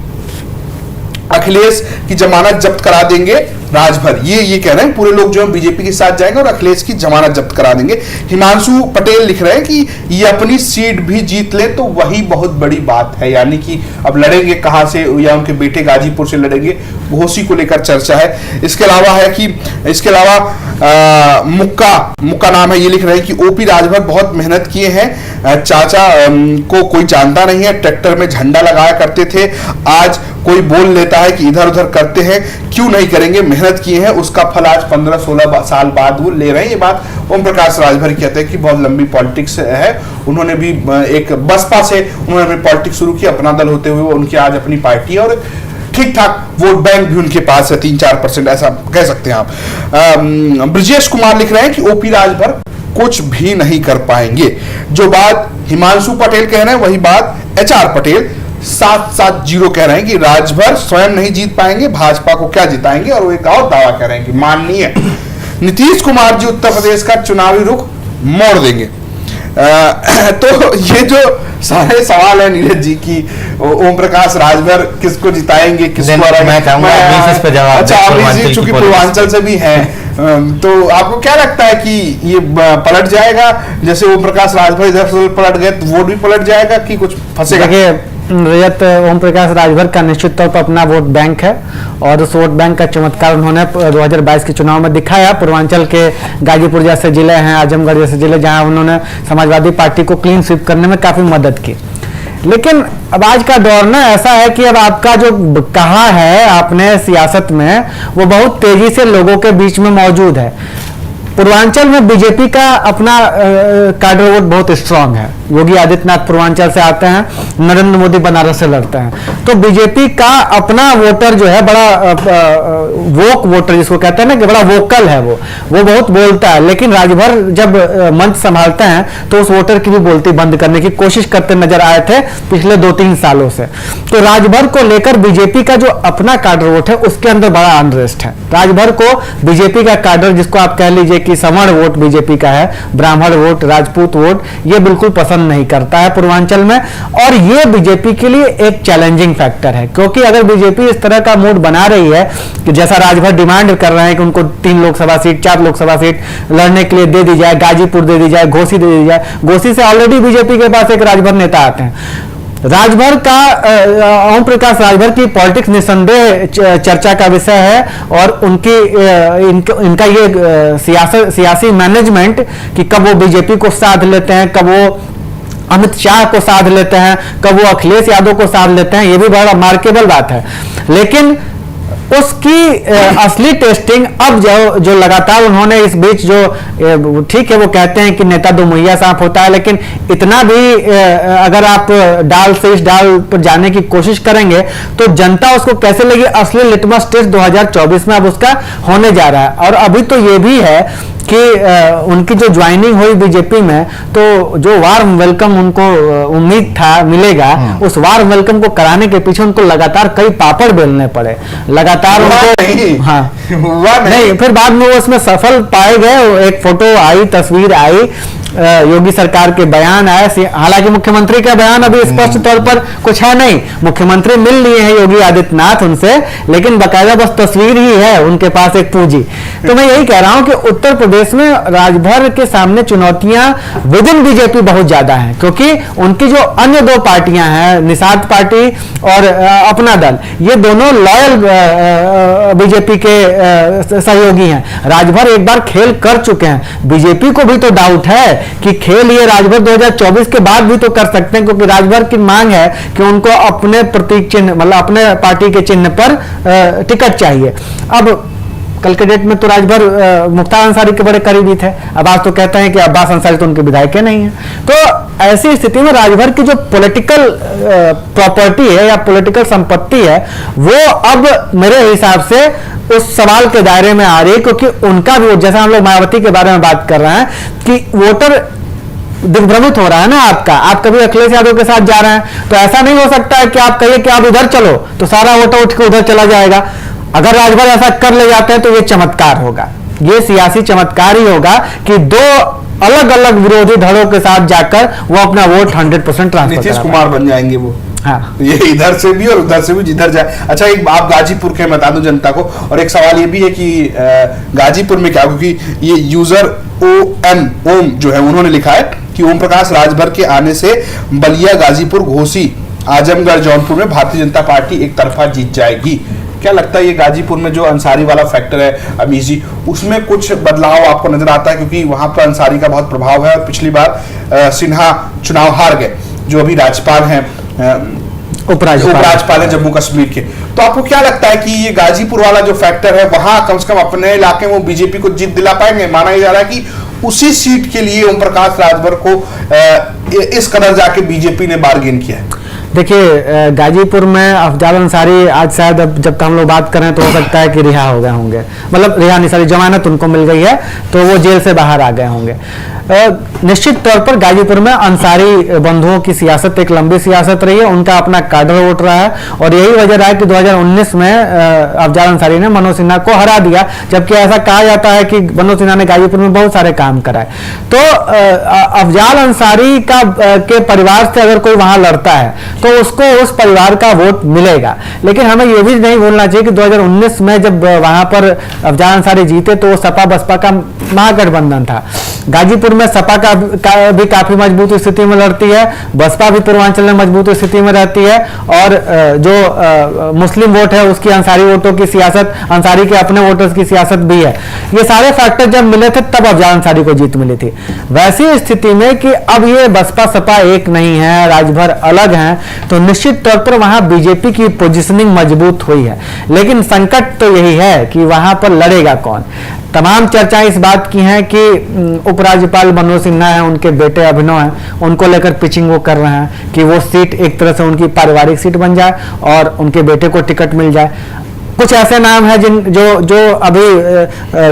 अखिलेश की जमानत जब्त करा देंगे राजभर, ये कह रहे हैं पूरे लोग जो है बीजेपी के साथ जाएंगे और अखिलेश की जमानत जब्त करा देंगे। हिमांशु पटेल लिख रहे हैं कि ये अपनी सीट भी जीत ले तो वही बहुत बड़ी बात है, यानी कि अब लड़ेंगे कहां से, या उनके बेटे गाजीपुर से लड़ेंगे, घोसी को लेकर चर्चा है। इसके अलावा मुक्का नाम है, ये लिख रहे हैं कि ओपी राजभर बहुत मेहनत किए हैं, चाचा को कोई जानता नहीं है, ट्रैक्टर में झंडा लगाया करते थे, आज कोई बोल लेता है कि इधर उधर करते हैं, क्यों नहीं करेंगे, मेहनत किए हैं, उसका फल आज 15-16 साल बाद वो ले रहे हैं। ये बात ओम प्रकाश राजभर कहते हैं कि बहुत लंबी पॉलिटिक्स है, उन्होंने भी एक बसपा से उन्होंने अपनी पॉलिटिक्स शुरू की, अपना दल होते हुए उनकी आज अपनी पार्टी है और ठीक ठाक वोट बैंक भी उनके पास है, 3-4% ऐसा कह सकते हैं आप। ब्रजेश कुमार लिख रहे हैं कि ओपी राजभर कुछ भी नहीं कर पाएंगे, जो बात हिमांशु पटेल कह रहे हैं वही बात HR पटेल 770 कह रहे हैं कि राजभर स्वयं नहीं जीत पाएंगे, भाजपा को क्या जिताएंगे, और वो एक और दावा कह रहे हैं कि माननीय नीतीश कुमार जी उत्तर प्रदेश का चुनावी रुख मोड़ देंगे। तो ये जो सारे सवाल है नीरज जी की, ओम प्रकाश राजभर किसको जिताएंगे, किसको मैं चाहूंगा इस पे जवाब। अच्छा, चूंकि पूर्वांचल से भी हैं, तो आपको क्या लगता है कि ये पलट जाएगा, जैसे ओम प्रकाश राजभर इधर से पलट गए तो वोट भी पलट जाएगा कि कुछ फंसेगा? रजत, ओम प्रकाश राजभर का निश्चित तौर पर अपना वोट बैंक है और उस वोट बैंक का चमत्कार उन्होंने 2022 के चुनाव में दिखाया। पूर्वांचल के गाजीपुर जैसे जिले हैं, आजमगढ़ जैसे जिले, जहां उन्होंने समाजवादी पार्टी को क्लीन स्वीप करने में काफी मदद की। लेकिन अब आज का दौर ना ऐसा है कि अब आपका जो कहा है आपने सियासत में, वो बहुत तेजी से लोगों के बीच में मौजूद है। पूर्वांचल में बीजेपी का अपना काडर वोट बहुत स्ट्रांग है। योगी आदित्यनाथ पूर्वांचल से आते हैं, नरेंद्र मोदी बनारस से लड़ते हैं, तो बीजेपी का अपना वोटर जो है बड़ा वोक वोटर जिसको कहते हैं ना, कि बड़ा वोकल है, वो बहुत बोलता है। लेकिन राजभर जब मंच संभालते हैं तो उस वोटर की भी बोलती बंद करने की कोशिश करते नजर आए थे पिछले 2-3 सालों से। तो राजभर को लेकर बीजेपी का जो अपना काडर वोट है उसके अंदर बड़ा अनरेस्ट है। राजभर को बीजेपी का काडर, जिसको आप कह लीजिए कि सवर्ण वोट बीजेपी का है, ब्राह्मण वोट, राजपूत वोट, ये बिल्कुल पसंद नहीं करता है पूर्वांचल में। और ये बीजेपी के लिए एक चैलेंजिंग फैक्टर है, क्योंकि अगर बीजेपी इस तरह का मूड बना रही है कि जैसा राजभर डिमांड कर रहे हैं कि उनको 3 लोकसभा सीट, 4 लोकसभा सीट लड़ने के लिए दे दी जाए, गाजीपुर दे दी जाए, घोसी दे दी जाए, घोसी से ऑलरेडी बीजेपी के पास एक राजभर नेता आते हैं। राजभर का ओम प्रकाश राजभर की पॉलिटिक्स निसंदेह चर्चा का विषय है, और उनकी इनका ये सियासी मैनेजमेंट कि कब वो बीजेपी को साध लेते हैं, कब वो अमित शाह को साध लेते हैं, कब वो अखिलेश यादव को साध लेते हैं, ये भी बड़ा मार्केबल बात है। लेकिन उसकी असली टेस्टिंग अब जो लगातार उन्होंने इस बीच जो ठीक है वो कहते हैं कि नेता दो मुहैया सांप होता है, लेकिन इतना भी अगर आप डाल से इस डाल पर जाने की कोशिश करेंगे तो जनता उसको कैसे लगी, असली लिटमस टेस्ट 2024 में अब उसका होने जा रहा है। और अभी तो ये भी है कि उनकी जो ज्वाइनिंग हुई बीजेपी में, तो जो वार्म वेलकम उनको उम्मीद था मिलेगा, उस वार्म वेलकम को कराने के पीछे उनको लगातार कई पापड़ बेलने पड़े, लगातार उनको नहीं, फिर बाद में वो उसमें सफल पाए गए। एक फोटो आई, तस्वीर आई, योगी सरकार के बयान आए, हालांकि मुख्यमंत्री का बयान अभी स्पष्ट तौर पर कुछ है नहीं, मुख्यमंत्री मिल लिए हैं योगी आदित्यनाथ उनसे, लेकिन बकायदा बस तस्वीर ही है उनके पास एक पूंजी। तो मैं यही कह रहा हूं कि उत्तर प्रदेश में राजभर के सामने चुनौतियां विद इन बीजेपी बहुत ज्यादा हैं, क्योंकि उनकी जो अन्य 2 पार्टियां हैं, निषाद पार्टी और अपना दल, ये दोनों लॉयल बीजेपी के सहयोगी हैं। राजभर एक बार खेल कर चुके हैं, बीजेपी को भी तो डाउट है कि खेल ये राजभर 2024 के बाद भी तो कर सकते हैं, क्योंकि राजभर की मांग है कि उनको अपने प्रतीक चिन्ह, मतलब अपने पार्टी के चिन्ह पर टिकट चाहिए। अब कल के डेट में तो राजभर मुख्तार अंसारी के बड़े करीबी थे, अब आज तो कहते हैं कि अब्बास अंसारी तो उनके विधायक नहीं है। तो ऐसी स्थिति में राजभर की जो पॉलिटिकल प्रॉपर्टी है या पॉलिटिकल संपत्ति है, वो अब मेरे हिसाब से उस सवाल के दायरे में आ रही है, क्योंकि उनका भी, जैसा हम लोग मायावती के बारे में बात कर रहे हैं कि वोटर दिग्भ्रमित हो रहा है ना आपका, आप कभी अखिलेश यादव के साथ जा रहे हैं, तो ऐसा नहीं हो सकता है कि आप कहिए कि आप इधर चलो तो सारा वोटर उठ के उधर चला जाएगा। अगर राजभर ऐसा कर ले जाते हैं तो ये चमत्कार होगा, ये सियासी चमत्कार ही होगा कि दो अलग अलग विरोधी धड़ों के साथ जाकर वो अपना वोट 100% ट्रांसफर नीतीश कुमार बन जाएंगे वो। हाँ, ये इधर से भी और उधर से भी, जिधर जाए। अच्छा, एक आप गाजीपुर के बता दो जनता को, और एक सवाल ये भी है कि गाजीपुर में क्या, क्योंकि ये यूजर ओम जो है उन्होंने लिखा है कि ओम प्रकाश राजभर के आने से बलिया, गाजीपुर, घोसी, आजमगढ़, जौनपुर में भारतीय जनता पार्टी एक तरफा जीत जाएगी। क्या लगता है ये गाजीपुर में जो अंसारी वाला फैक्टर है अमीश जी, उसमें कुछ बदलाव आपको नजर आता है? क्योंकि वहां पर अंसारी का बहुत प्रभाव है और पिछली बार सिन्हा चुनाव हार गए, जो अभी राज्यपाल हैं, उपराज्यपाल है जम्मू कश्मीर के। तो आपको क्या लगता है कि ये गाजीपुर वाला जो फैक्टर है, वहां कम से कम अपने इलाके में वो बीजेपी को जीत दिला पाएंगे? माना जा रहा है कि उसी सीट के लिए ओम प्रकाश राजभर को इस कदर जाके बीजेपी ने बार्गेन किया है। देखिए, गाजीपुर में अफजाल अंसारी आज शायद अब जब तक हम लोग बात करें तो हो सकता है कि रिहा हो गए होंगे, मतलब रिहा नहीं, सारी जमानत उनको मिल गई है तो वो जेल से बाहर आ गए होंगे। निश्चित तौर पर गाजीपुर में अंसारी बंधुओं की सियासत एक लंबी सियासत रही है, उनका अपना काडर उठ रहा है और यही वजह रहा है कि 2019 में अफजाल अंसारी ने मनोज सिन्हा को हरा दिया, जबकि ऐसा कहा जाता है कि मनोज सिन्हा ने गाजीपुर में बहुत सारे काम कराए। तो अफजाल अंसारी के परिवार से अगर कोई वहां लड़ता है तो उसको उस परिवार का वोट मिलेगा। लेकिन हमें यह भी नहीं भूलना चाहिए कि 2019 में जब वहां पर अफजाल अंसारी जीते तो वो सपा बसपा का महागठबंधन था। गाजीपुर में सपा का भी काफी मजबूत स्थिति में लड़ती है, बसपा भी पूर्वांचल में मजबूत स्थिति में रहती है, और जो मुस्लिम वोट है उसकी अंसारी वोटों की सियासत, अंसारी के अपने वोटर्स की सियासत भी है। ये सारे फैक्टर जब मिले थे तब अफजाल अंसारी को जीत मिली थी। वैसी स्थिति में कि अब ये बसपा सपा एक नहीं है, राजभर अलग हैं, तो निश्चित तौर पर वहां बीजेपी की पोजीशनिंग मजबूत हुई है। लेकिन संकट तो यही है कि वहां पर लड़ेगा कौन। तमाम चर्चाएं इस बात की हैं कि उपराज्यपाल मनोज सिन्हा हैं, उनके बेटे अभिनव हैं, उनको लेकर पिचिंग वो कर रहे हैं कि वो सीट एक तरह से उनकी पारिवारिक सीट बन जाए और उनके बेटे को टिकट मिल जाए। कुछ ऐसे नाम हैं जो अभी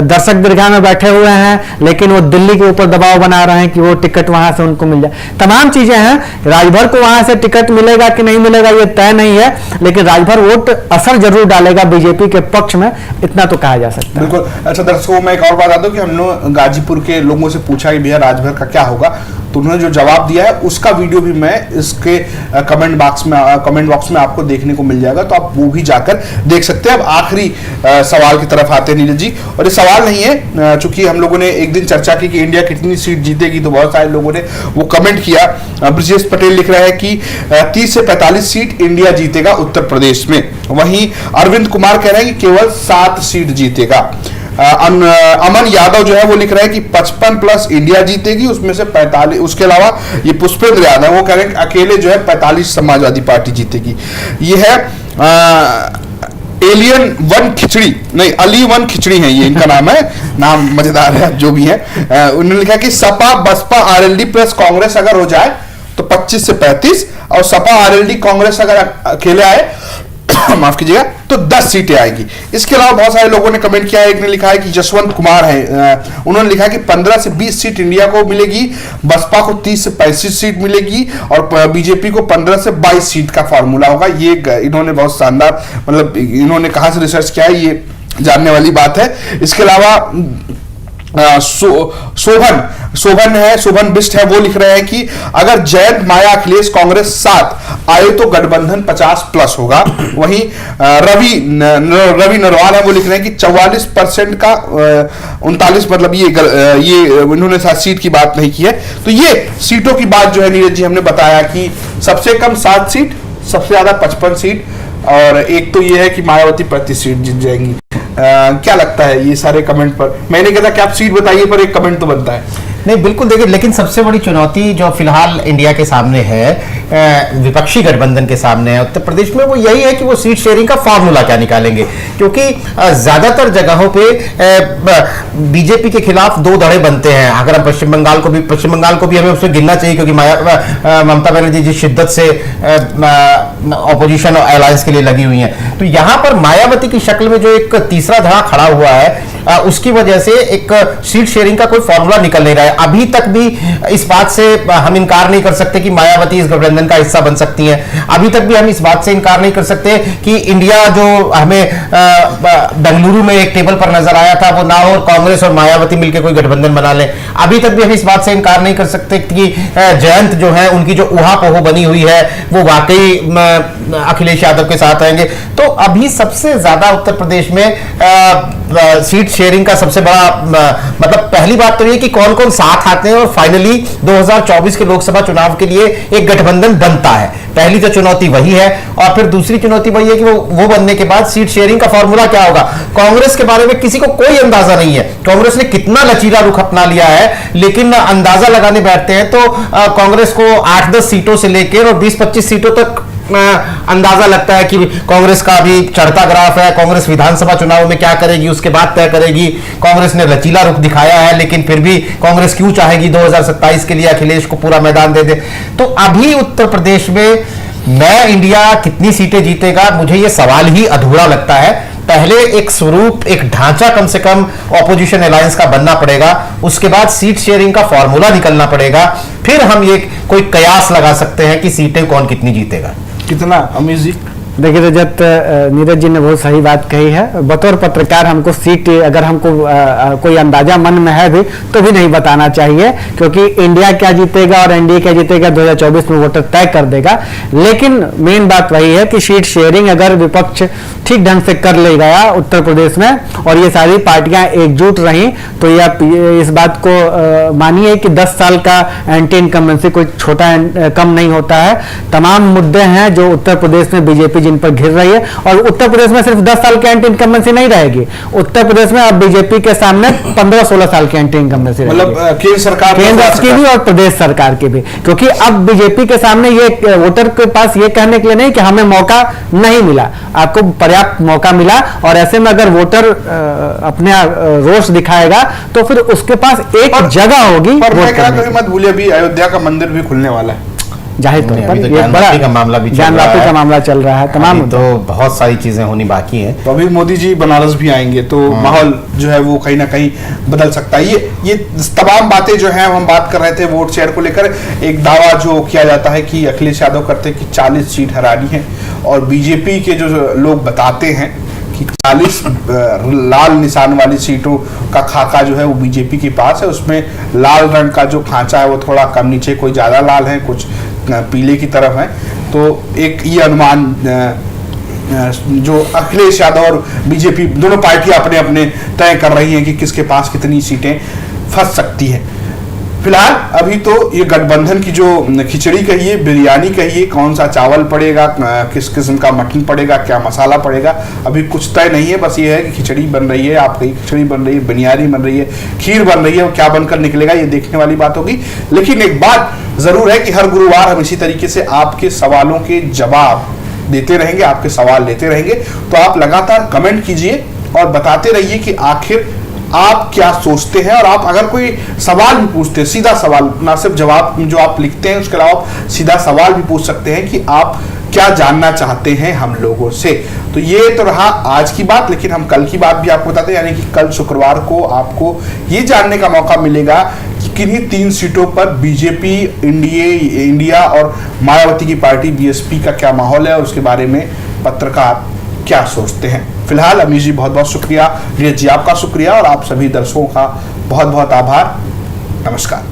दर्शक दीर्घा में बैठे हुए हैं, लेकिन वो दिल्ली के ऊपर दबाव बना रहे हैं कि वो टिकट वहां से उनको मिल जाए। तमाम चीजें हैं। राजभर को वहां से टिकट मिलेगा कि नहीं मिलेगा ये तय नहीं है, लेकिन राजभर वोट असर जरूर डालेगा बीजेपी के पक्ष में, इतना तो कहा जा सकता है। बिल्कुल। अच्छा दर्शकों, मैं एक और बात बता दूं कि हमने गाजीपुर के लोगों से पूछा कि भैया राजभर का क्या होगा, तो उन्होंने जो जवाब दिया है उसका वीडियो भी मैं इसके कमेंट बॉक्स में आपको देखने को मिल जाएगा, तो आप वो भी जाकर देख सकते हैं। अब आखिरी सवाल की तरफ आते हैं नीरज जी, और ये सवाल नहीं है, चूंकि हम लोगों ने एक दिन चर्चा की कि इंडिया कितनी सीट जीतेगी, तो बहुत सारे लोगों ने वो कमेंट किया। ब्रजेश पटेल लिख रहा है कि 30 से 45 सीट इंडिया जीतेगा उत्तर प्रदेश में। वहीं अरविंद कुमार कह रहे हैं कि केवल 7 सीट जीतेगा। अमन यादव जो है वो लिख रहे हैं कि 55 प्लस इंडिया जीतेगी, उसमें से 45। उसके अलावा ये पुष्पेंद्र यादव वो कह रहे हैं कि अकेले जो है 45 समाजवादी पार्टी जीतेगी। ये है एलियन वन खिचड़ी, नहीं अली वन खिचड़ी है ये इनका नाम है, नाम मजेदार है जो भी है। उन्होंने लिखा कि सपा बसपा आरएलडी प्लस कांग्रेस अगर हो जाए तो 25 से 35, और सपा आरएलडी कांग्रेस अगर अकेले आए माफ कीजिएगा तो 10 सीटें आएगी। इसके अलावा बहुत सारे लोगों ने कमेंट किया है। एक ने लिखा है कि जसवंत कुमार है, उन्होंने लिखा है कि 15 से 20 सीट इंडिया को मिलेगी, बसपा को 30 से 35 सीट मिलेगी, और बीजेपी को 15 से 22 सीट का फॉर्मूला होगा। ये इन्होंने बहुत शानदार, मतलब इन्होंने कहां से रिसर्च किया है ये जानने वाली बात है। इसके अलावा शोभन बिस्ट है, वो लिख रहे हैं कि अगर जयंत माया अखिलेश कांग्रेस 7 आए तो गठबंधन 50 प्लस होगा। वहीं रवि नरवाल है, वो लिख रहे हैं कि 44% का 39, मतलब ये इन्होंने सीट की बात नहीं की है। तो ये सीटों की बात जो है नीरज जी हमने बताया कि सबसे कम 7 सीट, सबसे ज्यादा 55 सीट, और एक तो ये है कि मायावती 35 सीट जीत जाएंगी। क्या लगता है ये सारे कमेंट पर? मैंने कहा था कि आप सीट बताइए, पर एक कमेंट तो बनता है। नहीं बिल्कुल, देखिए, लेकिन सबसे बड़ी चुनौती जो फिलहाल इंडिया के सामने है, विपक्षी गठबंधन के सामने है उत्तर प्रदेश में, वो यही है कि वो सीट शेयरिंग का फॉर्मूला क्या निकालेंगे। क्योंकि ज्यादातर जगहों पे बीजेपी के खिलाफ 2 धड़े बनते हैं। अगर हम पश्चिम बंगाल को भी हमें उसमें गिनना चाहिए, क्योंकि ममता बनर्जी जिस शिद्दत से ऑपोजिशन और अलायंस के लिए लगी हुई है, तो यहां पर मायावती की शक्ल में जो एक तीसरा धड़ा खड़ा हुआ है, उसकी वजह से एक सीट शेयरिंग का कोई फॉर्मूला निकल नहीं रहा है। अभी तक भी इस बात से हम इनकार नहीं कर सकते कि मायावती इस गठबंधन का हिस्सा बन सकती है। अभी तक भी हम इस बात से इनकार नहीं कर सकते कि इंडिया जो हमें बेंगलुरु में एक टेबल पर नजर आया था वो ना हो, कांग्रेस और मायावती मिलकर कोई गठबंधन बना ले। अभी तक भी हम इस बात से इनकार नहीं कर सकते कि जयंत जो है उनकी जो ऊहापोह बनी हुई है वो वाकई अखिलेश यादव के साथ आएंगे। तो अभी सबसे ज्यादा उत्तर प्रदेश में सीट शेयरिंग का सबसे बड़ा मतलब पहली बात तो ये कि कौन कौन साथ आते हैं और फाइनली 2024 के लोकसभा चुनाव के लिए एक गठबंधन बनता है। पहली तो चुनौती वही है, और फिर दूसरी चुनौती वही है कि वो बनने के बाद सीट शेयरिंग का फॉर्मूला क्या होगा। कांग्रेस के बारे में किसी को कोई अंदाजा नहीं है, कांग्रेस ने कितना लचीला रुख अपना लिया है, लेकिन अंदाजा लगाने बैठते हैं तो कांग्रेस को 8-10 सीटों से लेकर और 20-25 सीटों तक अंदाजा लगता है कि कांग्रेस का अभी चढ़ता ग्राफ है। कांग्रेस विधानसभा चुनाव में क्या करेगी उसके बाद तय करेगी। कांग्रेस ने लचीला रुख दिखाया है, लेकिन फिर भी कांग्रेस क्यों चाहेगी 2027 के लिए अखिलेश को पूरा मैदान दे दे। तो अभी उत्तर प्रदेश में नया इंडिया कितनी सीटें जीतेगा, मुझे यह सवाल ही अधूरा लगता है। पहले एक स्वरूप, एक ढांचा कम से कम ऑपोजिशन अलायंस का बनना पड़ेगा, उसके बाद सीट शेयरिंग का फॉर्मूला निकलना पड़ेगा, फिर हम ये कोई कयास लगा सकते हैं कि सीटें कौन कितनी जीतेगा। कितना अमीर जी? देखिए रजत, नीरज जी ने बहुत सही बात कही है। बतौर पत्रकार हमको सीट, अगर हमको कोई अंदाजा मन में है भी तो भी नहीं बताना चाहिए, क्योंकि इंडिया क्या जीतेगा और एनडीए क्या जीतेगा 2024 में वोटर तय कर देगा। लेकिन मेन बात वही है कि सीट शेयरिंग अगर विपक्ष ठीक ढंग से कर ले गया उत्तर प्रदेश में और ये सारी पार्टियां एकजुट रहीं तो ये इस बात को मानिए कि 10 साल का एंटी इनकम्बेंसी कोई छोटा कम नहीं होता है। तमाम मुद्दे हैं जो उत्तर प्रदेश में बीजेपी जिन पर घिर रही है, और उत्तर प्रदेश में सिर्फ 10 साल की एंटी इनकम्बेंसी नहीं रहेगी। उत्तर प्रदेश में अब बीजेपी के सामने 15-16 साल की एंटी इनकम्बेंसी रहेगी, मतलब केंद्र सरकार, केंद्र की भी और प्रदेश सरकार की भी। क्योंकि अब बीजेपी के सामने ये वोटर के पास ये कहने के लिए नहीं कि हमें मौका नहीं मिला, आपको पर्याप्त मौका मिला, और ऐसे में अगर वोटर अपने रोष दिखाएगा तो फिर उसके पास एक जगह होगी। पर मैं कह रहा हूं मत भूलिए, अभी अयोध्या का मंदिर भी खुलने वाला है, जाहिर तौर पर ये बड़ा का मामला भी ज्ञानवापी का मामला चल रहा है, तमाम तो बहुत सारी चीजें होनी बाकी हैं। तो अभी मोदी जी बनारस भी आएंगे तो माहौल जो है वो कहीं ना कहीं बदल सकता है। ये तमाम बातें जो है हम बात कर रहे थे वोट शेयर को लेकर। एक दावा जो किया जाता है कि अखिलेश यादव करते हैं कि 40 सीट हरानी है, और बीजेपी के जो लोग बताते हैं कि 40 लाल निशान वाली सीटों का खाका जो है वो बीजेपी के पास है। उसमें लाल रंग का जो खांचा है वो थोड़ा कम नीचे, कोई ज्यादा लाल है, कुछ पीले की तरफ है। तो एक ये अनुमान जो अखिलेश यादव और बीजेपी दोनों पार्टियां अपने अपने तय कर रही हैं कि किसके पास कितनी सीटें फंस सकती हैं। फिलहाल अभी तो ये गठबंधन की जो खिचड़ी कहिए, बिरयानी कहिए, कौन सा चावल पड़ेगा, किस किस्म का मटन पड़ेगा, क्या मसाला पड़ेगा, अभी कुछ तय नहीं है। बस ये है कि खिचड़ी बन रही है, आपकी खिचड़ी बन रही है, बिरयानी बन रही है, खीर बन रही है, और क्या बनकर निकलेगा ये देखने वाली बात होगी। लेकिन एक बात जरूर है कि हर गुरुवार हम इसी तरीके से आपके सवालों के जवाब देते रहेंगे, आपके सवाल लेते रहेंगे। तो आप लगातार कमेंट कीजिए और बताते रहिए कि आखिर आप क्या सोचते हैं। और आप अगर कोई सवाल भी पूछते हैं, सीधा सवाल, ना सिर्फ जवाब जो आप लिखते हैं, उसके अलावा आप सीधा सवाल भी पूछ सकते हैं कि आप क्या जानना चाहते हैं हम लोगों से। तो ये तो रहा आज की बात, लेकिन हम कल की बात भी आपको बताते हैं, यानी कि कल शुक्रवार को आपको ये जानने का मौका मिलेगा कि किन्हीं 3 सीटों पर बीजेपी, इंडिया और मायावती की पार्टी बीएसपी का क्या माहौल है, और उसके बारे में पत्रकार क्या सोचते हैं। फिलहाल अमीर जी बहुत बहुत शुक्रिया, नीरज जी आपका शुक्रिया, और आप सभी दर्शकों का बहुत बहुत आभार। नमस्कार।